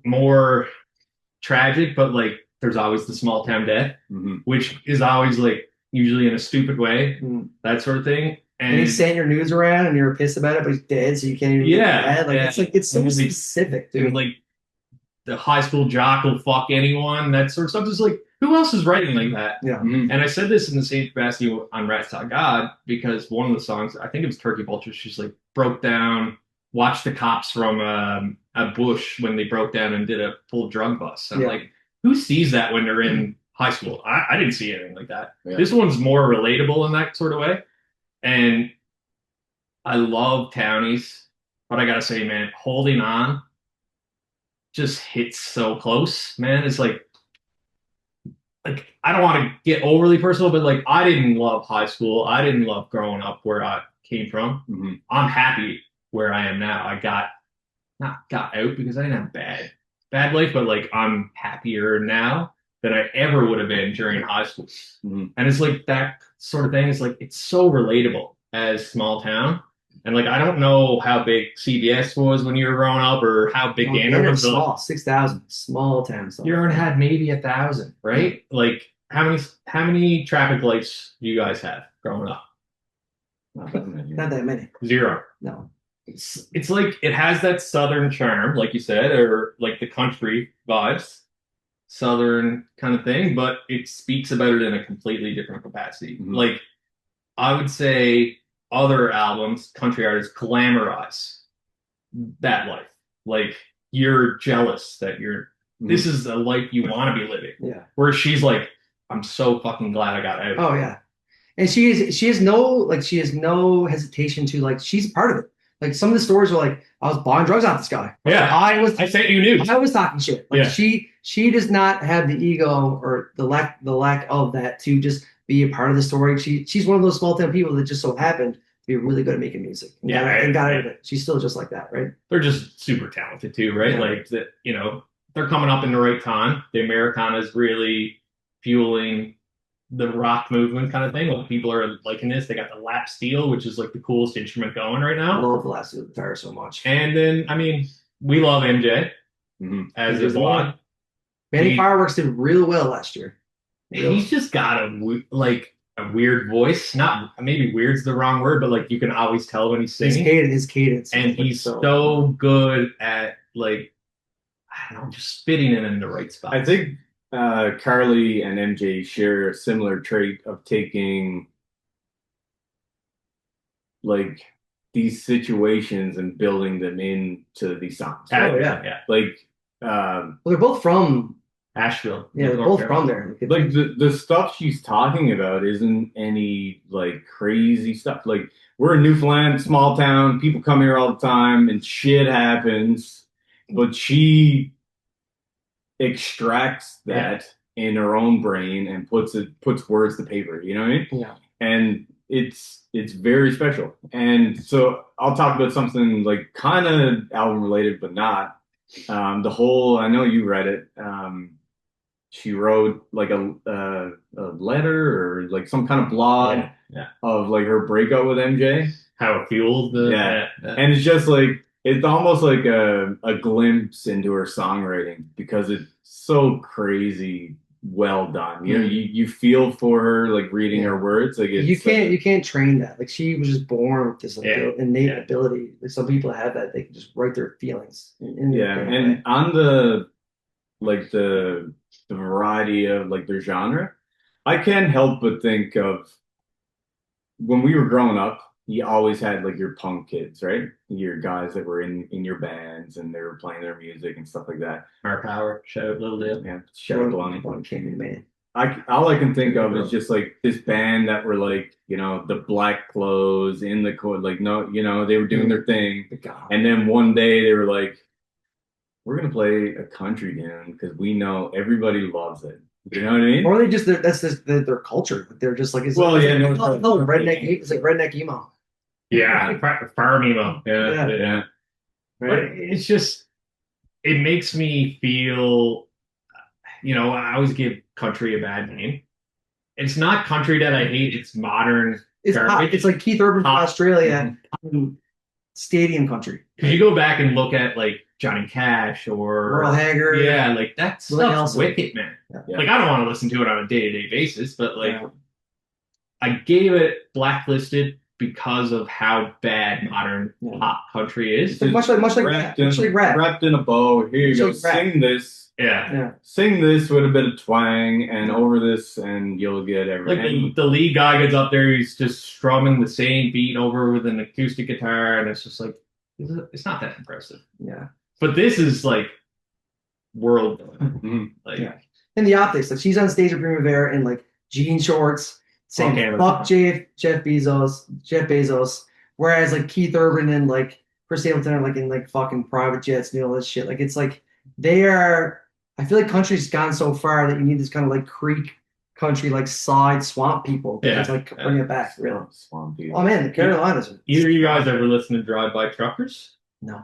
more tragic, but like there's always the small town death, which is always like usually in a stupid way, that sort of thing. and he's saying your news around, and you're pissed about it, but he's dead, so you can't even get mad. Like yeah. it's so And specific, dude. And like the high school jock will fuck anyone, that sort of stuff. Just like who else is writing like that? Yeah. And I said this in the same capacity on Rats Talk God because one of the songs, I think it was Turkey Vulture, she's like broke down, watched the cops from a bush when they broke down and did a full drug bust. I'm like, who sees that when they're in high school? I didn't see anything like that. Yeah. This one's more relatable in that sort of way. And I love Townies, but I gotta say, man, Holding On just hits so close, man. It's like I don't want to get overly personal, but like I didn't love high school. I didn't love growing up where I came from. I'm happy where I am now. I not got out because I didn't have bad life, but like I'm happier now than I ever would have been during high school. And it's like that sort of thing. It's like it's so relatable as small town. And like I don't know how big CBS was when you were growing up, or how big Gander was. Small, 6,000, small town. You ever had maybe 1,000, right? Like how many traffic lights do you guys have growing up? Not that many. Zero. No. It's like it has that southern charm, like you said, or like the country vibes, southern kind of thing, but it speaks about it in a completely different capacity. Like I would say other albums, country artists glamorize that life. Like you're jealous that this is a life you want to be living. Yeah. Whereas she's like, I'm so fucking glad I got out. Oh yeah. And she has no hesitation to like she's part of it. Like some of the stories are like, I was buying drugs off this guy. Yeah. I said you knew. I was talking shit. Like yeah. She does not have the ego or the lack of that to just be a part of the story. She's one of those small town people that just so happened to be really good at making music. And got out of it. She's still just like that, right? They're just super talented too, right? Yeah. Like that, they're coming up in the right time. The Americana is really fueling the rock movement kind of thing. Like people are liking this. They got the lap steel, which is like the coolest instrument going right now. I love the lap steel guitar so much. And then, I mean, we love MJ as is a lot. Manny Fireworks did real well last year. He's just got a weird voice. Not maybe weird's the wrong word, but like you can always tell when he's singing. His cadence. And he's so good at like, I don't know, just fitting in the right spot. I think Carly and MJ share a similar trait of taking like these situations and building them into these songs. Oh, yeah. yeah. Like Well, they're both from Asheville. yeah, they're North both from Carolina. there. like the stuff she's talking about isn't any like crazy stuff. Like we're in Newfoundland, small town, people come here all the time and shit happens, but she extracts that in her own brain and puts words to paper, you know what I mean? Yeah. And it's very special. And so I'll talk about something like kind of album related but not. The whole, I know you read it. She wrote like a letter or like some kind of blog Yeah. of like her breakup with MJ. How it fueled the Yeah. And it's just like it's almost like a glimpse into her songwriting because it's so crazy well done. You know, you feel for her like reading her words. Like it's you can't train that. Like she was just born with this like, innate ability. Like some people have that. They can just write their feelings. And on the like the variety of like their genre, I can't help but think of when we were growing up, you always had like your punk kids, right? Your guys that were in your bands and they were playing their music and stuff like that. Mark Howard, Shout, Little Dale. Yeah, Shout Lonnie. Man. All I can think of is just like this band that were like, you know, the black clothes in the court, like no, you know, they were doing their thing. And then one day they were like, we're gonna play a country tune because we know everybody loves it. You know what I mean? Or they just that's just their culture. They're just like it's redneck. It's like redneck emo. Yeah, farm emo. Yeah. But it's just it makes me feel. You know, I always give country a bad name. It's not country that I hate. It's modern. It's hot. It's like Keith Urban from Australia, stadium country. Because you go back and look at like Johnny Cash or Merle Haggard. Yeah, like that stuff's wicked, man. Yeah. Like I don't want to listen to it on a day-to-day basis, but like I gave it blacklisted because of how bad modern pop country is. It's much like rap. Wrapped in a bow. Here you go. Sing this. Yeah. Sing this with a bit of twang and over this, and you'll get everything. Like the lead guy gets up there, he's just strumming the same beat over with an acoustic guitar, and it's just like it's not that impressive. Yeah. But this is like world. Like and the optics, like she's on stage at Primavera in like jean shorts, saying "fuck Jeff Bezos," whereas like Keith Urban and like Chris Stapleton are like in like fucking private jets and all this shit. Like it's like they are. I feel like country's gone so far that you need this kind of like creek country, like side swamp people to like bring it back. Really, swamp people. Oh man, the Carolinas. Either of you guys ever listen to Drive By Truckers? No.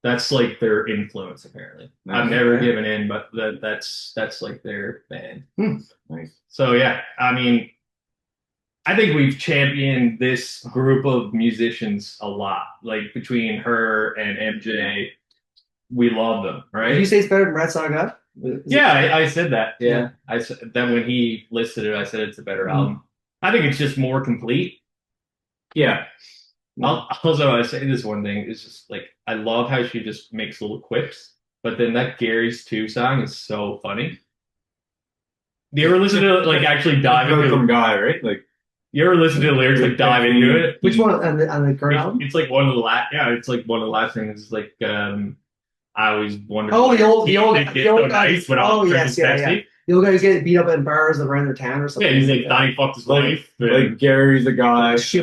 That's like their influence, apparently. I've never given in, but that's like their band. Nice. So yeah, I mean, I think we've championed this group of musicians a lot. Like between her and MJ, we love them, right? Did you say it's better than Rat Song God? Yeah, I said that. Yeah, I said that when he listed it. I said it's a better album. I think it's just more complete. Yeah. Also, I say this one thing is just like I love how she just makes little quips, but then that Gary's 2 song is so funny. Do you ever listen to like actually dive into some guy, right? Like you ever listen to the lyrics like dive into it? Which one on the current album? It's like one of the last. Yeah, it's like one of the last things. It's like I always wondered. Oh, the old guys. Oh yes, yeah. The old guys get beat up in bars around their town or something. Yeah, he's like Donnie fucked his wife. Like Gary's the guy. It's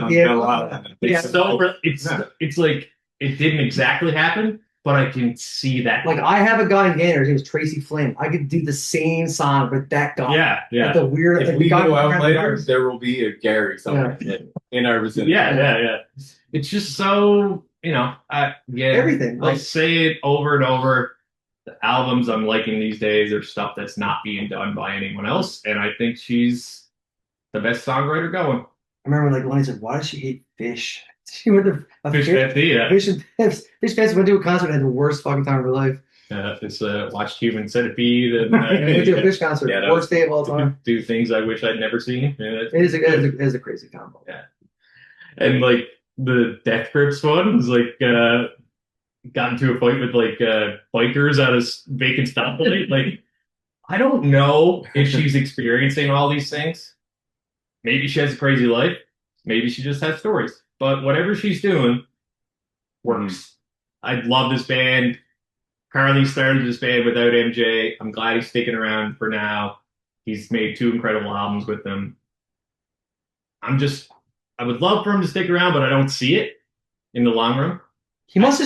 like it didn't exactly happen, but I can see that. Like I have a guy in Gander, his name is Tracy Flynn. I could do the same song with that guy. Yeah. Like the weird. If we go out later, there will be a Gary somewhere in our vicinity. Yeah. It's just so everything. I'll say it over and over. The albums I'm liking these days are stuff that's not being done by anyone else, and I think she's the best songwriter going. I remember like Lonnie said, "Why does she hate Fish?" She went to Fish Fest went to a concert and had the worst fucking time of her life. It's watched Human Centipede and went to a Fish concert. Worst day of all time. Do things I wish I'd never seen. It is a crazy combo. Yeah, and like the Death Grips one is like. got into a fight with like bikers at a vacant stoplight. Like, I don't know if she's experiencing all these things. Maybe she has a crazy life. Maybe she just has stories. But whatever she's doing works. I love this band. Carly started this band without MJ. I'm glad he's sticking around for now. He's made two incredible albums with them. I would love for him to stick around, but I don't see it in the long run. He must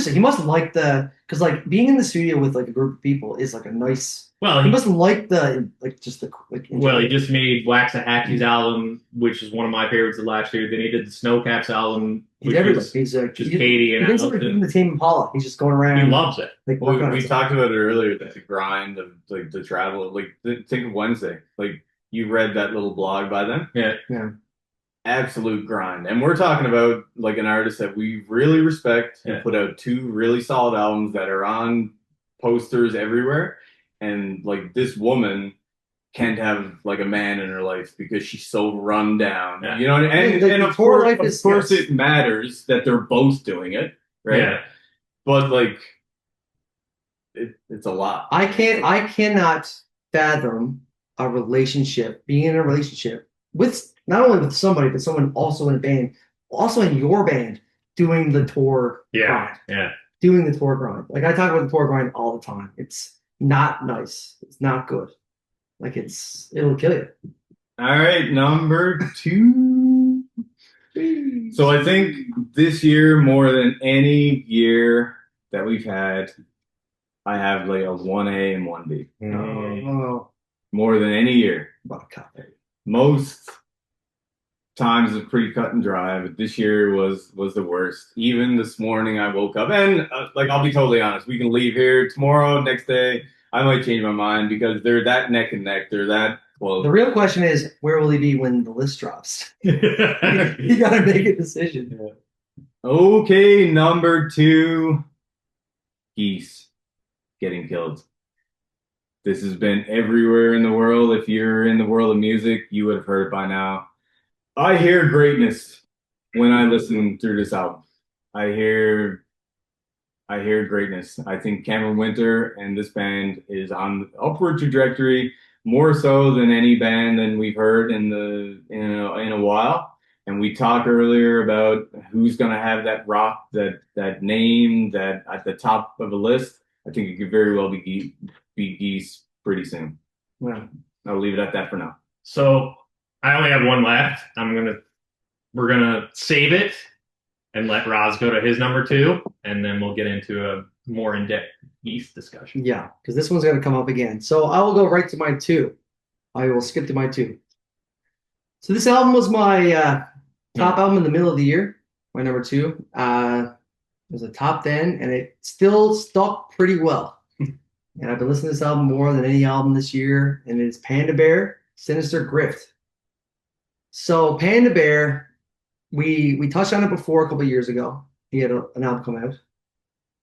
like because like being in the studio with like a group of people is like a nice. Well, He he must like the like just the like. well, he just made Waxahachie's album, which is one of my favorites of last year. Then he did the Snowcaps album, He's which everywhere. was He's just Katie and he thinks like Allison. the Tame Impala. He's just going around. He loves it. like We, working on we it. talked about it earlier, that the grind of like the travel, like think of Wednesday. Like you read that little blog by them. Yeah. Yeah. Absolute grind. And we're talking about like an artist that we really respect Yeah. and put out two really solid albums that are on posters everywhere. And like this woman can't have like a man in her life because she's so run down. Yeah. You know, and The of tour course, life is- of course yes. it matters that they're both doing it, right? Yeah. But like it's a lot. I cannot fathom a relationship, being in a relationship with not only with somebody, but someone also in a band, also in your band, doing the tour Yeah. grind, Yeah. doing the tour grind. Like I talk about the tour grind all the time. It's not nice. It's not good. Like it'll kill you. All right, number 2. So I think this year, more than any year that we've had, I have like a 1A and 1B. Oh, More than any year. vodka. Most times it's pretty cut and dry, but this year was the worst. Even this morning I woke up and like I'll be totally honest, we can leave here tomorrow, next day, I might change my mind because they're that neck and neck. They're that close. The real question is, where will he be when the list drops? You gotta make a decision. Okay, number 2, Geese getting killed. This has been everywhere in the world. If you're in the world of music, you would have heard it by now. I hear greatness when I listen through this album. I hear greatness. I think Cameron Winter and this band is on the upward trajectory, more so than any band than we've heard in a while. And we talked earlier about who's going to have that rock, that name, that at the top of the list. I think it could very well be Geese pretty soon. Yeah. I'll leave it at that for now. So I only have one left. We're gonna save it and let Roz go to his number 2, and then we'll get into a more in-depth East discussion. Yeah, because this one's gonna come up again. So I will go right to my 2. I will skip to my 2. So this album was my top album in the middle of the year. My number 2. It was a top 10, and it still stuck pretty well. And I've been listening to this album more than any album this year, and it's Panda Bear, Sinister Grift. So Panda Bear, we touched on it before a couple of years ago. He had an album come out.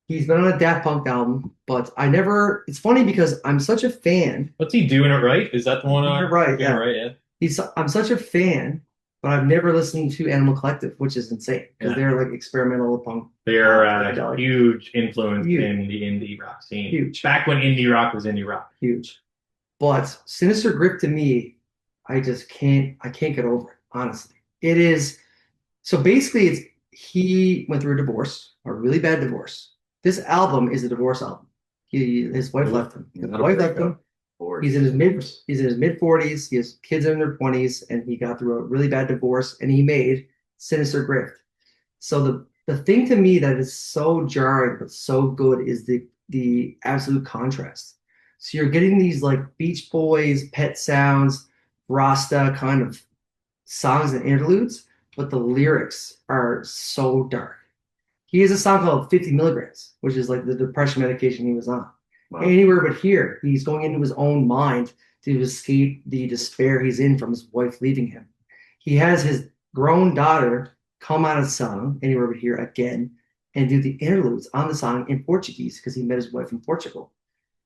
He's been on a Daft Punk album, but it's funny because I'm such a fan. What's he doing it right? Is that the one? You're right, yeah. Right, yeah. I'm such a fan, but I've never listened to Animal Collective, which is insane because Yeah. they're like experimental punk. They're Psychedelic. huge influence Huge. in the indie rock scene. Huge. Back when indie rock was indie rock. Huge. But Sinister Grip to me, I can't get over it, honestly. It is so basically he went through a divorce, a really bad divorce. This album is a divorce album. His wife left him. His Not a wife left breakup. him. He's in his mid 40s. He has kids in their 20s, and he got through a really bad divorce, and he made Sinister Grift. So the thing to me that is so jarring but so good is the absolute contrast. So you're getting these like Beach Boys, Pet Sounds, Rasta kind of songs and interludes, but the lyrics are so dark. He has a song called 50 milligrams, which is like the depression medication he was on. Wow. Anywhere but here, he's going into his own mind to escape the despair he's in from his wife leaving him. He has his grown daughter come on a song, Anywhere But Here, again, and do the interludes on the song in Portuguese because he met his wife in Portugal.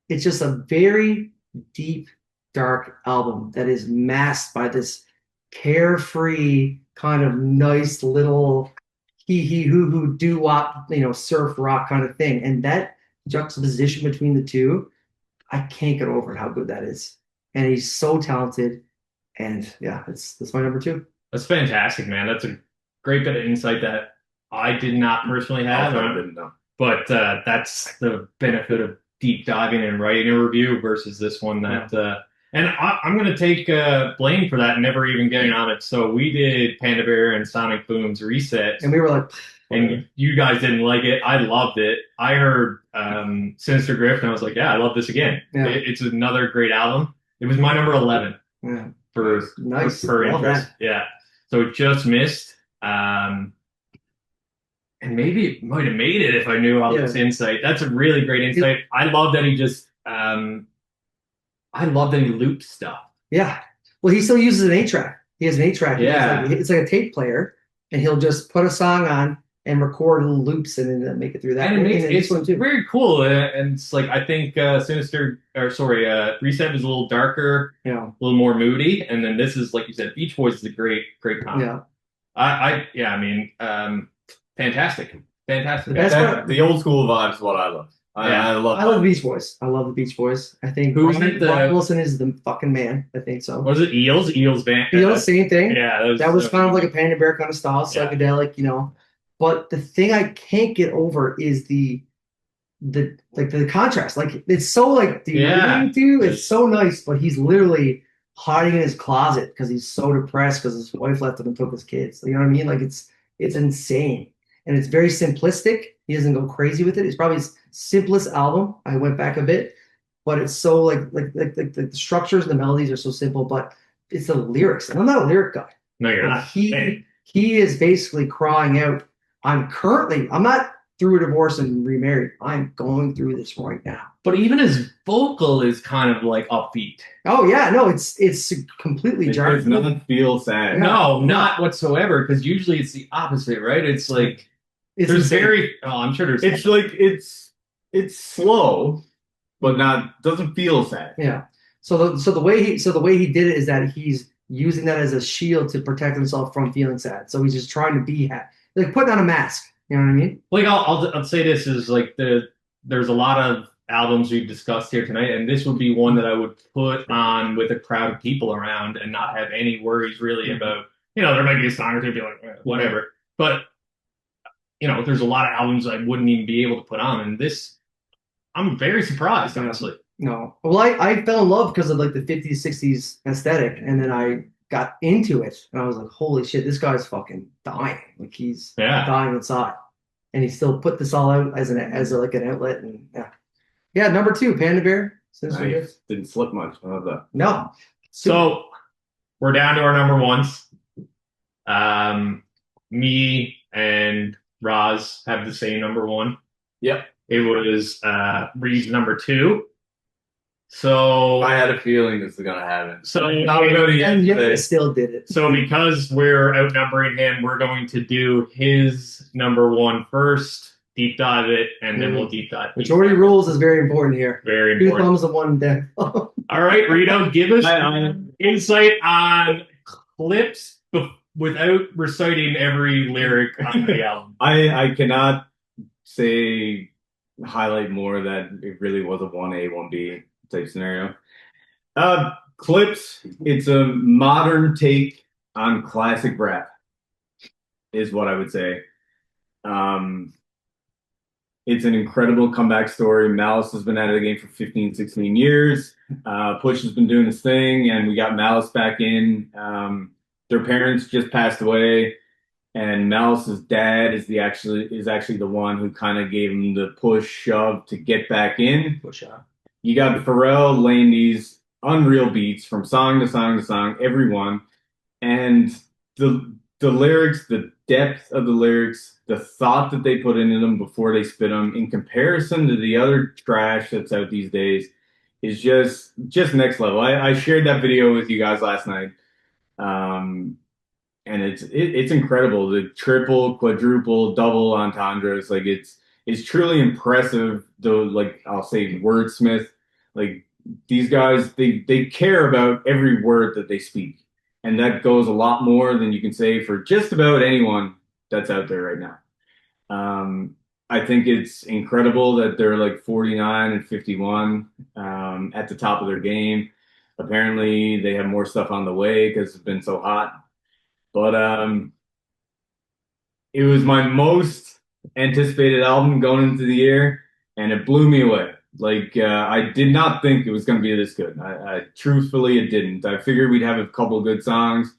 It's just a very deep, dark album that is masked by this carefree, kind of nice little he who doo wop, surf rock kind of thing, and that juxtaposition between the two, I can't get over how good that is. And he's so talented, and yeah, that's my number two. That's fantastic, man. That's a great bit of insight that I did not personally have. Also, I didn't know. But that's the benefit of deep diving and writing a review versus this one that. And I'm going to take blame for that, never even getting on it. So we did Panda Bear and Sonic Boom's Reset, And we were like, and you guys didn't like it. I loved it. I heard Sinister Grift, and I was like, yeah, I love this again. Yeah. It's another great album. It was my number 11 yeah, for nice. per Love interest. that. Yeah. So it just missed. And maybe it might have made it if I knew all this insight. That's a really great insight. I love that he just I love that he loops stuff. Yeah. Well, he still uses an 8-track. He has an 8-track. Yeah. It's like a tape player, and he'll just put a song on and record little loops and then make it through that. And then this it's one too. very cool. And it's like I think Reset was a little darker, Yeah. a little more moody, and then this is like you said, Beach Boys is a great combo. Yeah. Fantastic. The best part, The old school vibe is what I love. Yeah. I love. I love the Beach Boys. I love the Beach Boys. I think Who's Brian, it, Brian Wilson is the fucking man. I think so. Was it Eels? Eels band. Same thing. Yeah, That was kind of like a Panda Bear kind of style, Yeah. psychedelic, But the thing I can't get over is the contrast. Like it's so like degrading too. It's so nice, but he's literally hiding in his closet because he's so depressed because his wife left him and took his kids. You know what I mean? Like it's insane. And it's very simplistic. He doesn't go crazy with it. It's probably his simplest album. I went back a bit, but it's so like the structures and the melodies are so simple, but it's the lyrics. And I'm not a lyric guy. No, you're Like, not. he is basically crying out, I'm not through a divorce and remarried. I'm going through this right now. But even his vocal is kind of like upbeat. Oh yeah, no, it's completely It does jarring. not feel sad. Yeah. No, not whatsoever. Because usually it's the opposite, right? It's like It's there's insane. very. Oh, I'm sure there's. It's like it's slow, but doesn't feel sad. Yeah. So the way he did it is that he's using that as a shield to protect himself from feeling sad. So he's just trying to be happy, like putting on a mask. You know what I mean? Like I'll say this is like there's a lot of albums we've discussed here tonight, and this would be one that I would put on with a crowd of people around and not have any worries really about. There might be a song or two be like whatever, but there's a lot of albums I wouldn't even be able to put on, and this I'm very surprised honestly. No. Well, I fell in love because of like the 50s, 60s aesthetic, and then I got into it, and I was like, holy shit, this guy's fucking dying. Like he's dying inside, and he still put this all out as an outlet, and yeah. Number 2, Panda Bear. Nice. Didn't slip much. I love that. No. So we're down to our number ones. Me and Roz have the same number one. Yep. It was Reed's number 2. So I had a feeling this was gonna happen. So Not gonna And yet yesterday. I still did it. So because we're outnumbering him, we're going to do his number 1 first, deep dive it, and then we'll deep dive. Majority rules is very important here. Very 2 important. thumbs and 1 down. All right, Rito, give us insight on clips without reciting every lyric on the album. I cannot highlight more that it really was a 1A, 1B type scenario. Clips, it's a modern take on classic rap, is what I would say. It's an incredible comeback story. Malice has been out of the game for 15, 16 years. Push has been doing his thing, and we got Malice back in. Their parents just passed away, and Malice's dad is actually the one who kind of gave him the push shove to get back in. Push up. You got Pharrell laying these unreal beats from song to song to song, every one, and the lyrics, the depth of the lyrics, the thought that they put into them before they spit them, in comparison to the other trash that's out these days, is just next level. I shared that video with you guys last night, and it's incredible. The triple, quadruple, double entendres, like it's truly impressive. Though, like I'll say, wordsmith, like these guys, they care about every word that they speak. And that goes a lot more than you can say for just about anyone that's out there right now. I think it's incredible that they're like 49 and 51 at the top of their game. Apparently, they have more stuff on the way because it's been so hot. But it was my most anticipated album going into the year, and it blew me away. Like I did not think it was going to be this good. I truthfully, it didn't. I figured we'd have a couple good songs,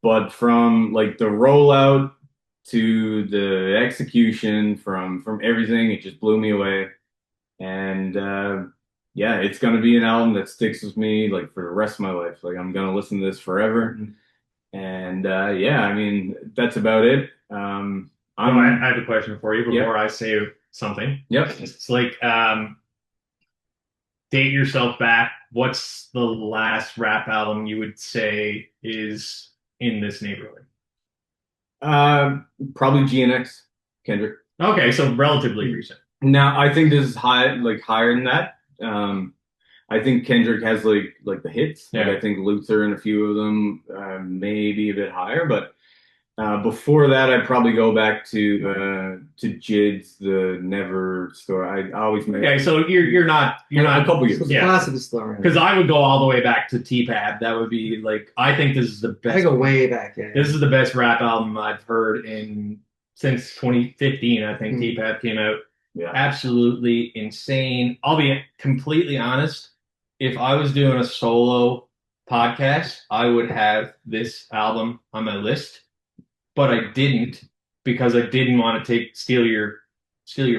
but from like the rollout to the execution, from everything, it just blew me away. And yeah, it's going to be an album that sticks with me like for the rest of my life. Like I'm going to listen to this forever. And yeah, I mean that's about it. I have a question for you Yep. before I say something. Yep. It's like date yourself back. What's the last rap album you would say is in this neighborhood? Probably GNX, Kendrick. Okay, so relatively recent. Now I think this is higher than that. I think Kendrick has like the hits. Like Yeah. I think Luther and a few of them maybe a bit higher, but before that I'd probably go back to Jid's The Never story. I always make Okay, so you're not a couple years. The Yeah. classic is still around. because I would go all the way back to T-Pab. That would be like I think this is the I best. go way back. Yeah. This is the best rap album I've heard since 2015. I think Hmm. T-Pab came out. Yeah. Absolutely insane. I'll be completely honest. If I was doing a solo podcast, I would have this album on my list, but I didn't because I didn't want to steal your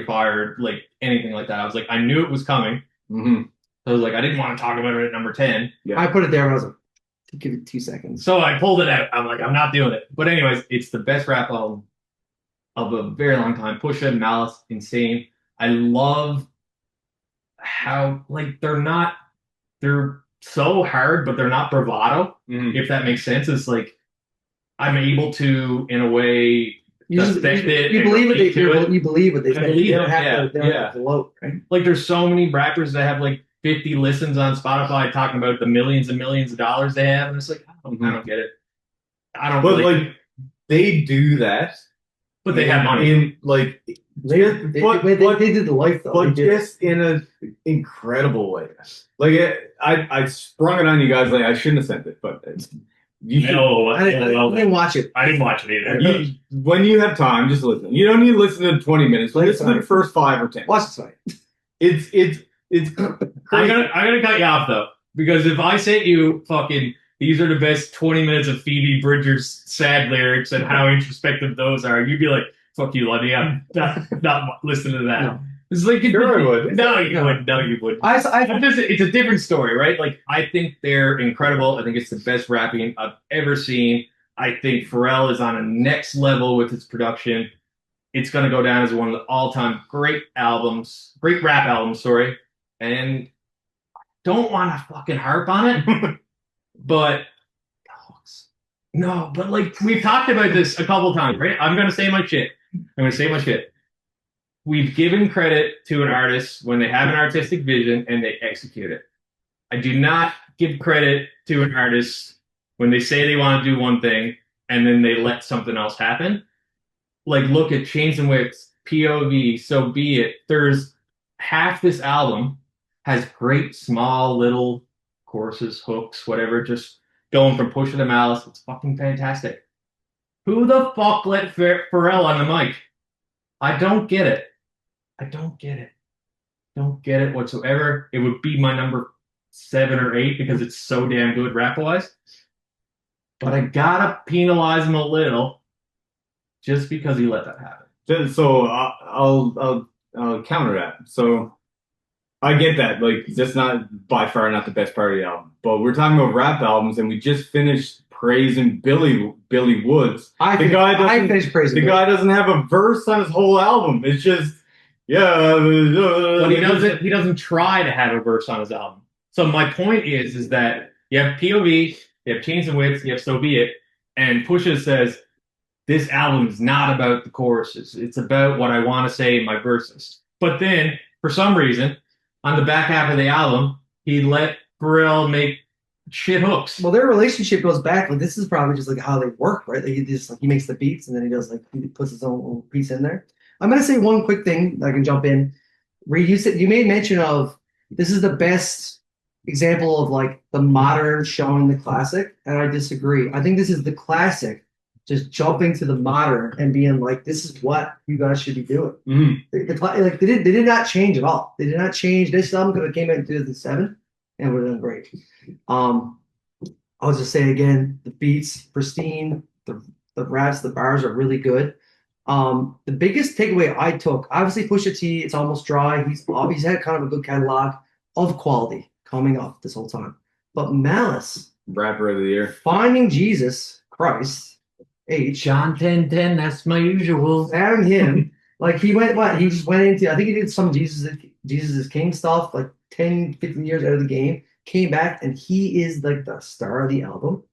fire, like anything like that. I was like, I knew it was coming. hmm So I was like, I didn't want to talk about it at number 10. I put it there and I was like, give it 2 seconds. So I pulled it out. I'm like, I'm not doing it. But anyways, it's the best rap album of a very long time. Pusha, Malice, insane. I love how like they're so hard, but they're not bravado, hmm if that makes sense. It's like I'm able to, in a way, You, just, Respect it you and believe what they relate to it. you believe what they I say. believe You don't it, have to, they don't yeah. have to gloat, right? like there's so many rappers that have like 50 listens on Spotify talking about the millions and millions of dollars they have, and it's like I don't get it. I don't. But really, like they do that, but they have money. in like They did the life though. but They did. just in an incredible way. Like I sprung it on you guys. Like I shouldn't have sent it, but you should. No, I didn't watch it. I didn't watch it either. When you have time, just listen. You don't need to listen to 20 minutes. Listen to the first 5 or 10. Watch it tonight. It's I'm crazy. gonna cut you off though, because if I sent you fucking these are the best 20 minutes of Phoebe Bridgers' sad lyrics and how introspective those are, you'd be like, "Fuck you, Lundy, I'm not listening to that." No. It's like Sure I would. No, you wouldn't. No, you wouldn't. It's a different story, right? Like I think they're incredible. I think it's the best rapping I've ever seen. I think Pharrell is on a next level with his production. It's going to go down as one of the all-time great rap albums, sorry. And don't want to fucking harp on it, but no, but like we've talked about this a couple times, right? I'm going to say my shit. We've given credit to an artist when they have an artistic vision and they execute it. I do not give credit to an artist when they say they want to do one thing and then they let something else happen. Like, look at Chains and Whips, POV, So Be It. There's half this album has great small little choruses, hooks, whatever, just going from Pusha to Malice. It's fucking fantastic. Who the fuck let Pharrell on the mic? I don't get it. Don't get it whatsoever. It would be my number 7 or 8 because it's so damn good rap-wise. But I gotta penalize him a little just because he let that happen. So I'll counter that. So I get that. Like that's not by far not the best part of the album. But we're talking about rap albums, and we just finished praising Billy Woods. I finished praising The it. guy doesn't have a verse on his whole album. It's just But he doesn't try to have a verse on his album. So my point is that you have POV, you have Chains and Whips, you have So Be It, and Pusha says this album is not about the choruses. It's about what I want to say in my verses. But then, for some reason, on the back half of the album, he let Pharrell make shit hooks. Well, their relationship goes back. Like this is probably just like how they work, right? Like he just like he makes the beats and then he does like he puts his own little piece in there. I'm gonna say one quick thing that I can jump in. Where you made mention of this is the best example of like the modern showing the classic, and I disagree. I think this is the classic just jumping to the modern and being like, this is what you guys should be doing. Like they did not change at all. They did not change. This album could have came out in 2007 and it would have been great. I'll just say again, the beats pristine, the raps, the bars are really good. The biggest takeaway I took, obviously Pusha T, it's almost dry. He's had kind of a good catalog of quality coming up this whole time. But Malice, Rapper of the year. finding Jesus Christ, H, John 10:10, that's my usual. and him, like he went, what? He just went into, I think he did some Jesus is King stuff, like 10, 15 years out of the game, came back, and he is like the star of the album.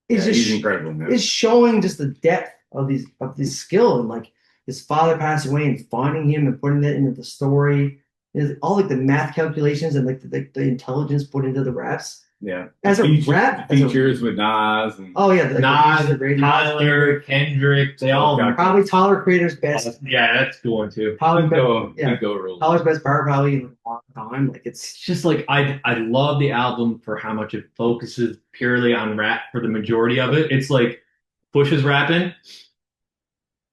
It's Yeah, just he's incredible, man. It's showing just the depth of this skill, and like his father passed away and finding him and putting it into the story. Is all like the math calculations and like the intelligence put into the raps. Yeah. As a rap, as a- Features with Nas and oh yeah, the Nas, features are great. Tyler, Kendrick, they all. Okay. Probably Tyler Creator's best. Yeah, that's a good one too. Tyler's best, yeah, Go rules. Tyler's best part probably in a long time. Like It's just like I love the album for how much it focuses purely on rap for the majority of it. It's like Push's rapping,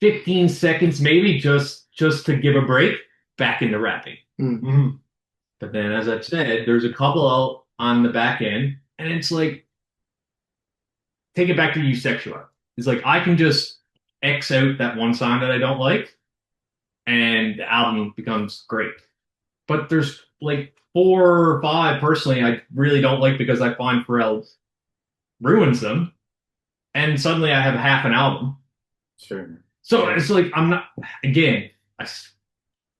15 seconds maybe just to give a break, back into rapping. Mhm. But then, as I've said, there's a couple out on the back end, and it's like, take it back to Eusexual. It's like I can just X out that one song that I don't like, and the album becomes great. But there's like 4 or 5 personally I really don't like because I find Pharrell ruins them, and suddenly I have half an album. Sure. So it's like I'm not again.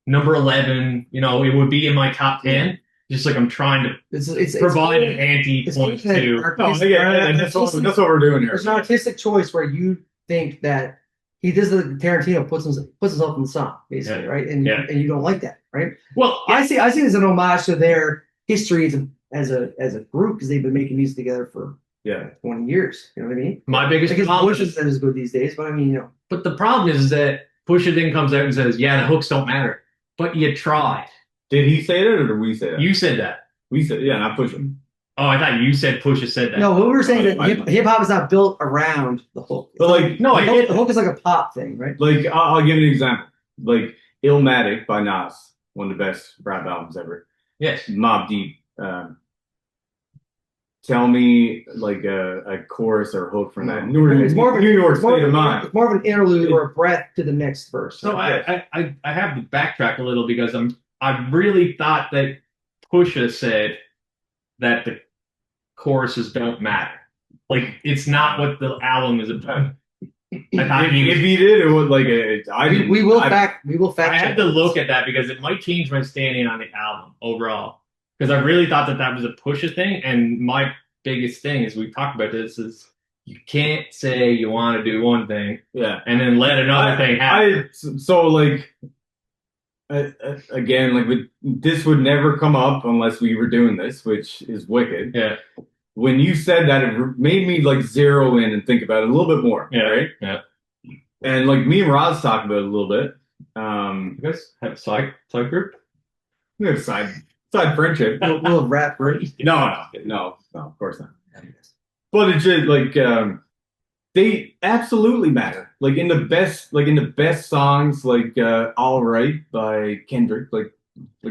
Number 11, you know, it would be in my top 10. Just like I'm trying to it's provide cool. an anti-point It's cool that to. No, yeah, that's what we're doing here. It's an artistic choice where you think that he does the Tarantino puts himself in the song, basically, Yeah. right? And Yeah. and you don't like that, right? Well, I see it as an homage to their history as a group because they've been making music together for Yeah. 20 years. You know what I mean? my biggest I guess problem Bush isn't as good these days, but I mean, you know, but the problem is that Pusha then comes out and says, "Yeah, the hooks don't matter," but you tried. Did he say that or did we say that? You said that. We said, yeah, not pushing. Oh, I thought you said Pusha said that. no, we were saying that I- hip hop is not built around the hook. But like, No, I the get hook, the hook is like a pop thing, right? like I'll give you an example. Like Illmatic by Nas, one of the best rap albums ever. Yes. Mobb Deep. Tell me like a chorus or hook from that. It's more of New York it's more State of of an- Mind. It's more of an interlude or a breath to the next verse. So I have to backtrack a little because I really thought that Pusha said that the choruses don't matter. Like it's not what the album is about. I thought he If was, he did, it would like I didn't. we will I- fact I check had to this. look at that because it might change my standing on the album overall. Because I really thought that was a Pusha thing, and my biggest thing is we talked about this is you can't say you want to do one thing Yeah. and then let another thing happen. So like again, like this would never come up unless we were doing this, which is wicked. Yeah, When you said that, it made me like zero in and think about it a little bit more. yeah, Right. yeah. And like me and Roz talked about it a little bit. You guys have a side group? We have side friendship. We'll rap, right? No, of course not. But it's just like they absolutely matter. Like in the best songs, like "All Right" by Kendrick, like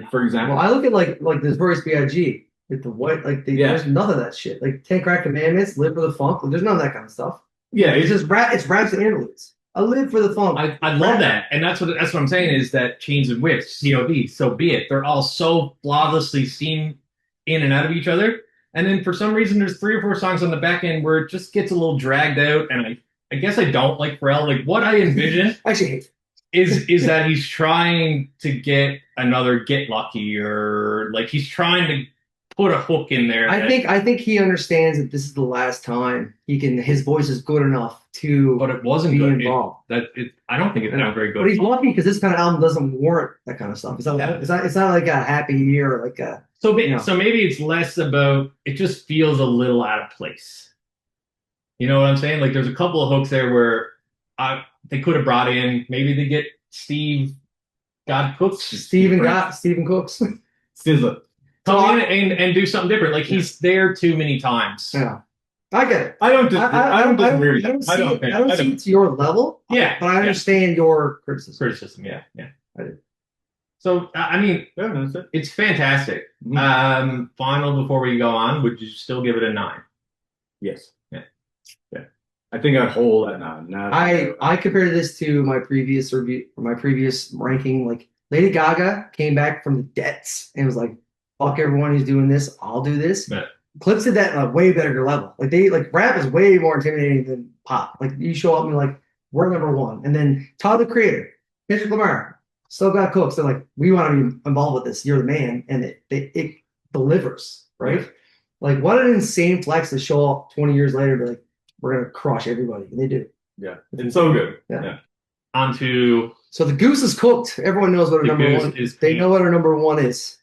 for example. Well, I look at like this Notorious B.I.G. Like the white, like Yeah. there's none of that shit. Like 10 Crack Commandments, Live for the Funk. Like, there's none of that kind of stuff. Yeah, It's just rap. It's raps and interludes. I live for the funk. I love that, and that's what I'm saying is that Chains and Whips, COD, so be it. They're all so flawlessly seen in and out of each other, and then for some reason there's 3 or 4 songs on the back end where it just gets a little dragged out, and I guess I don't like Pharrell. Like what I envision I actually hate. is that he's trying to get another Get Lucky or like he's trying to put a hook in there. I think he understands that this is the last time his voice is good enough to but it wasn't be good. involved. I don't think it sounded very But good. he's lucky because this kind of album doesn't warrant that kind of stuff. It's not, Yeah. it's not like a happy year or like a So maybe it's less about, it just feels a little out of place. You know what I'm saying? Like there's a couple of hooks there where they could have brought in, maybe they get Steve God Cooks, Stephen Cooks. Sizzler. come in and do something different. Like he's there too many times. Yeah, I get it. I don't disagree with I don't that. see it to your level. Yeah, but I understand your criticism. Yeah. I do. So I mean, Yeah, that's it. it's fantastic. Mhm. Final before we go on, would you still give it a 9? Yes. Yeah. I think I'd hold that now. I compared this to my previous review, my previous ranking. Like Lady Gaga came back from the depths and was like, "Fuck everyone who's doing this. I'll do this." Yeah. Clips did that on a way better level. Like rap is way more intimidating than pop. Like you show up and you're like, we're number one, and then Todd the Creator, Kendrick Lamar, still got Cooks. They're like, we want to be involved with this. You're the man, and it delivers, right? Yeah. Like what an insane flex to show up 20 years later, be like, we're gonna crush everybody, and they do. Yeah, it's so good. Yeah. On to So the goose is cooked. Everyone knows what our The number goose one is They king. know what our number one is.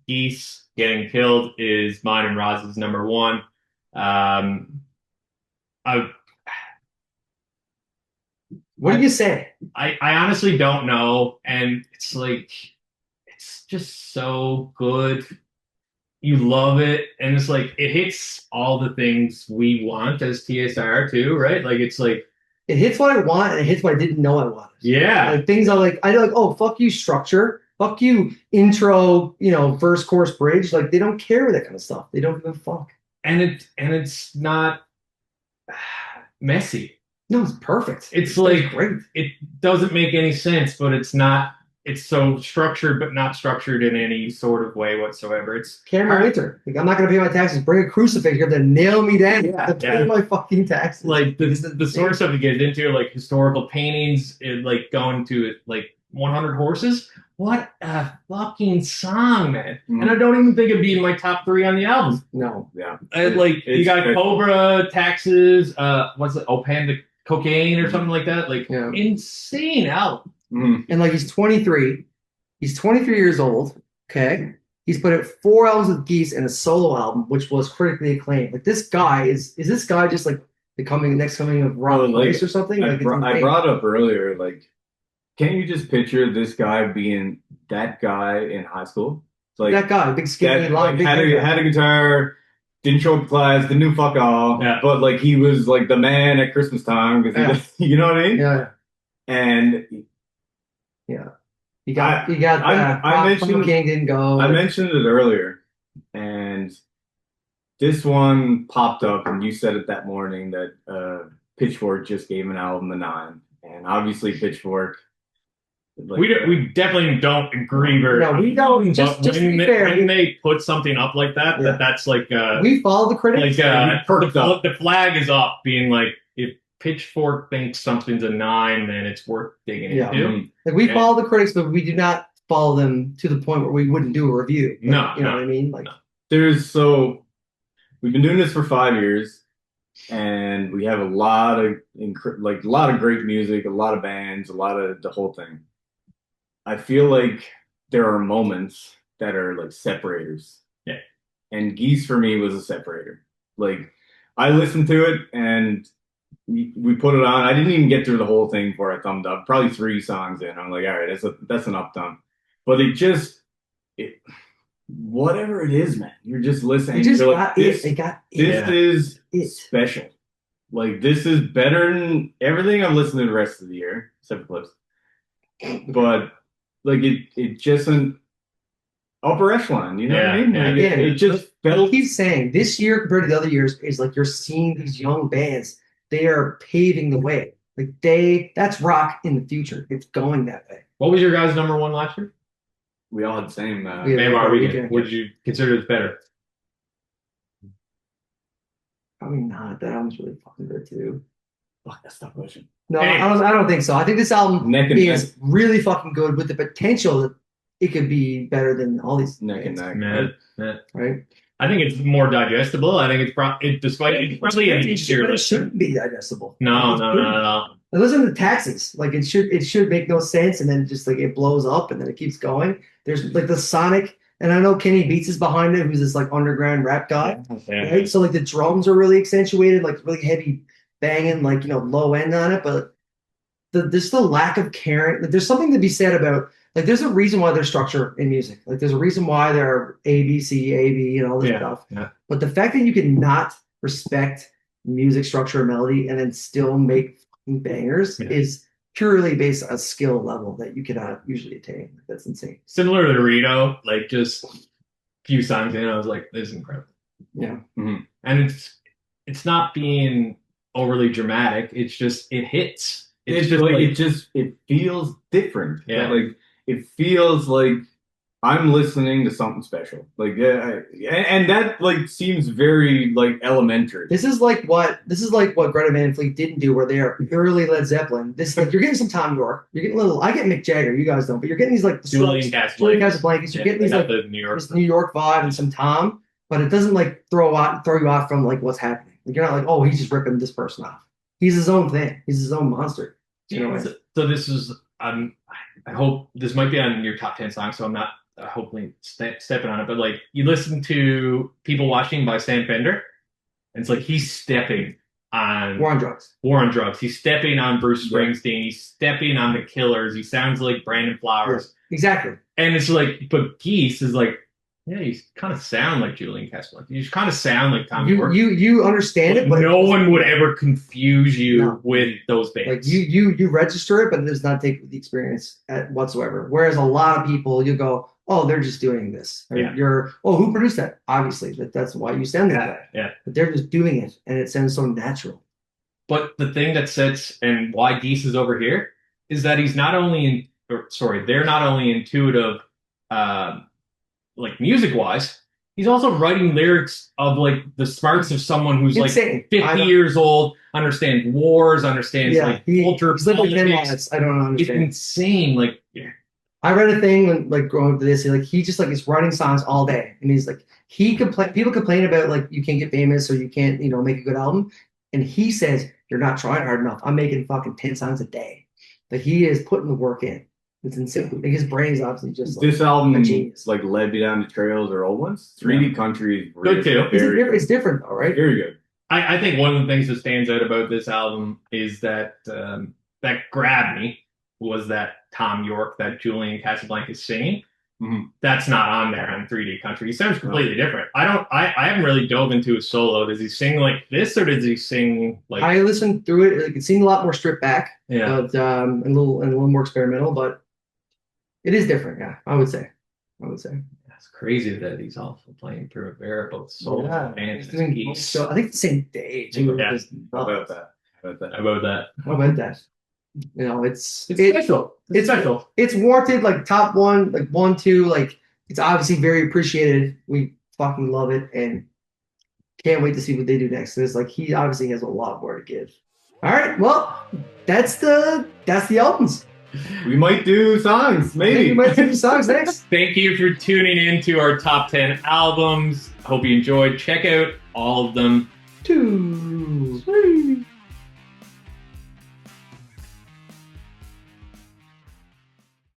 Geese getting killed is mine and Roz's number 1. What do you say? I honestly don't know, and it's like it's just so good. You love it, and it's like it hits all the things we want as TSR too, right? Like it's like It hits what I want, and it hits what I didn't know I wanted. yeah, Like things I like, oh, fuck you, structure. Fuck you, intro, verse, chorus, bridge. Like they don't care with that kind of stuff. They don't give a fuck. and it's not messy. No, it's perfect. It's like great. it doesn't make any sense, but it's not. It's so structured, but not structured in any sort of way whatsoever. It's Cameron Winter. Like I'm not gonna pay my taxes. Bring a crucifix. You have to nail me down. Yeah, to pay yeah. my fucking taxes. like the It's sort of stuff you get into, like historical paintings, like going to like 100 Horses. What a fucking song, man! Mhm. And I don't even think it'd be in my top 3 on the album. No. Yeah. Like you It's got great. Cobra, Taxes, what's it? Panda Cocaine or something like that. Like Yeah. insane album. Mhm. And like he's 23. He's 23 years old. Okay. He's put out 4 albums with Geese and a solo album, which was critically acclaimed. Like this guy is this guy just like the next coming of Rob Well, like, Rice or something? I Like, it's I insane. brought up earlier, like, can't you just picture this guy being that guy in high school? It's like that guy, big skinny, that, long, like, big had hair guy. a guitar, didn't show up to class, didn't do fuck all, Yeah. but like he was like the man at Christmas time because you know what I mean? Yeah. And You got I mentioned- King didn't go. I mentioned it earlier, and this one popped up, and you said it that morning that Pitchfork just gave an album a 9, and obviously Pitchfork. Like, We definitely don't agree very No, we don't. Just but to when be they, fair, when they put something up like that, Yeah. that's like we follow the critics. the flag is up, being like if Pitchfork thinks something's a 9, then it's worth digging Yeah. into. Mhm. Like we Yeah. follow the critics, but we do not follow them to the point where we wouldn't do a review. Like, No, you know no, what I mean? Like, we've been doing this for 5 years, and we have a lot of great music, a lot of bands, a lot of the whole thing. I feel like there are moments that are like separators. Yeah. And Geese for me was a separator. Like I listened to it and we put it on. I didn't even get through the whole thing before I thumbed up. Probably 3 songs in. I'm like, all right, that's enough thumb. But whatever it is, man, you're just listening. they just You're got like, it. They got it. this is It. special. Like this is better than everything I've listened to the rest of the year, except for Clips. But like it just an upper echelon, you know what I Yeah, mean? yeah. Like, Yeah. it just I felt keep saying this year compared to the other years is like you're seeing these young bands. They are paving the way. Like that's rock in the future. It's going that way. What was your guys' number 1 last year? we all had the same. Yeah. Maymar we Weekend. did. Would you consider this better? Probably not. That album's really fucking good too. Fuck, that's tough question. No, Hey. I don't think so. I think this album Neck and is really fucking good with the potential it could be better than all these neck and bands, neck. right? I think it's more digestible. I think it's probably an easier But it listen. shouldn't be digestible. No. Like, listen to Taxes. Like it should make no sense, and then just like it blows up, and then it keeps going. There's like the Sonic, and I know Kenny Beats is behind it, who's this like underground rap guy, right? So like the drums are really accentuated, like really heavy banging, like low end on it, but there's the lack of caring. Like, there's something to be said about like there's a reason why there's structure in music. Like there's a reason why there are A B C A B and all this stuff. Yeah. But the fact that you can not respect music structure or melody and then still make bangers is purely based on a skill level that you cannot usually attain. That's insane. Similar to Dorito, like just a few songs in, I was like, this is incredible. Yeah. Mhm. And it's not being overly dramatic. It's just it hits. It's just like it feels different. Yeah. Like it feels like I'm listening to something special. Like and that like seems very like elementary. This is like what Greta Van Fleet didn't do, where they are purely Led Zeppelin. This like you're getting some Tom York, you're getting a little. I get Mick Jagger, you guys don't, but you're getting these like the Julian Strokes, Casablancas. Casablancas. You're getting these like the New York. this New York vibe and some Tom, but it doesn't like throw you off from like what's happening. Like, you're not like, oh, he's just ripping this person off. He's his own thing. He's his own monster. So this is I hope this might be on your top 10 songs, so I'm not hopefully stepping on it. But like you listen to People Watching by Sam Fender, and it's like he's stepping on War on Drugs. War on Drugs. He's stepping on Bruce Springsteen. He's stepping on the Killers. He sounds like Brandon Flowers. Exactly. And it's like, but Geese is like, yeah, you kind of sound like Julian Casablancas. You kind of sound like Tom York. You understand it, but no one would ever confuse you No. with those bands. like you register it, but it does not take the experience whatsoever. Whereas a lot of people, you go, oh, they're just doing this. Or Yeah. who produced that? Obviously, that's why you sound that way. Yeah. But they're just doing it, and it sounds so natural. But the thing that sets and why Geese is over here is that they're not only intuitive, like music wise, he's also writing lyrics of like the smarts of someone who's Insane. like 50 years old, understands wars, understands like culture, he's lived like 10 politics. lives. I don't It's understand. insane. Like, I read a thing when like growing up to this, he just like is writing songs all day, and he's like people complain about like you can't get famous or you can't make a good album, and he says you're not trying hard enough. I'm making fucking 10 songs a day. Like he is putting the work in. It's insane. Like, his brain is obviously just like This album a genius. like led me down to trails or old ones. 3D Country is Good too. It's different though, right? Very good. I think one of the things that stands out about this album is that that grabbed me was that Tom York, that Julian Casablancas singing. Mhm. That's not on there on 3D Country. He sounds completely different. I haven't really dove into his solo. Does he sing like this or does he sing like I listened through it. Like, it seemed a lot more stripped back, yeah? but and a little more experimental. But it is different. Yeah, I would say. It's crazy that he's also playing Primavera, both solo Yeah, and he's doing Geese. so. I think the same day too. Yeah. Just How nuts. about that? How about that? How about that? It's special. it's special. It's warranted. Like top one, like 1, 2. Like it's obviously very appreciated. We fucking love it, and can't wait to see what they do next. It's like he obviously has a lot more to give. All right, well, that's the albums. We might do songs, Maybe we maybe. might do songs next. Thank you for tuning in to our top 10 albums. Hope you enjoyed. Check out all of them. 2.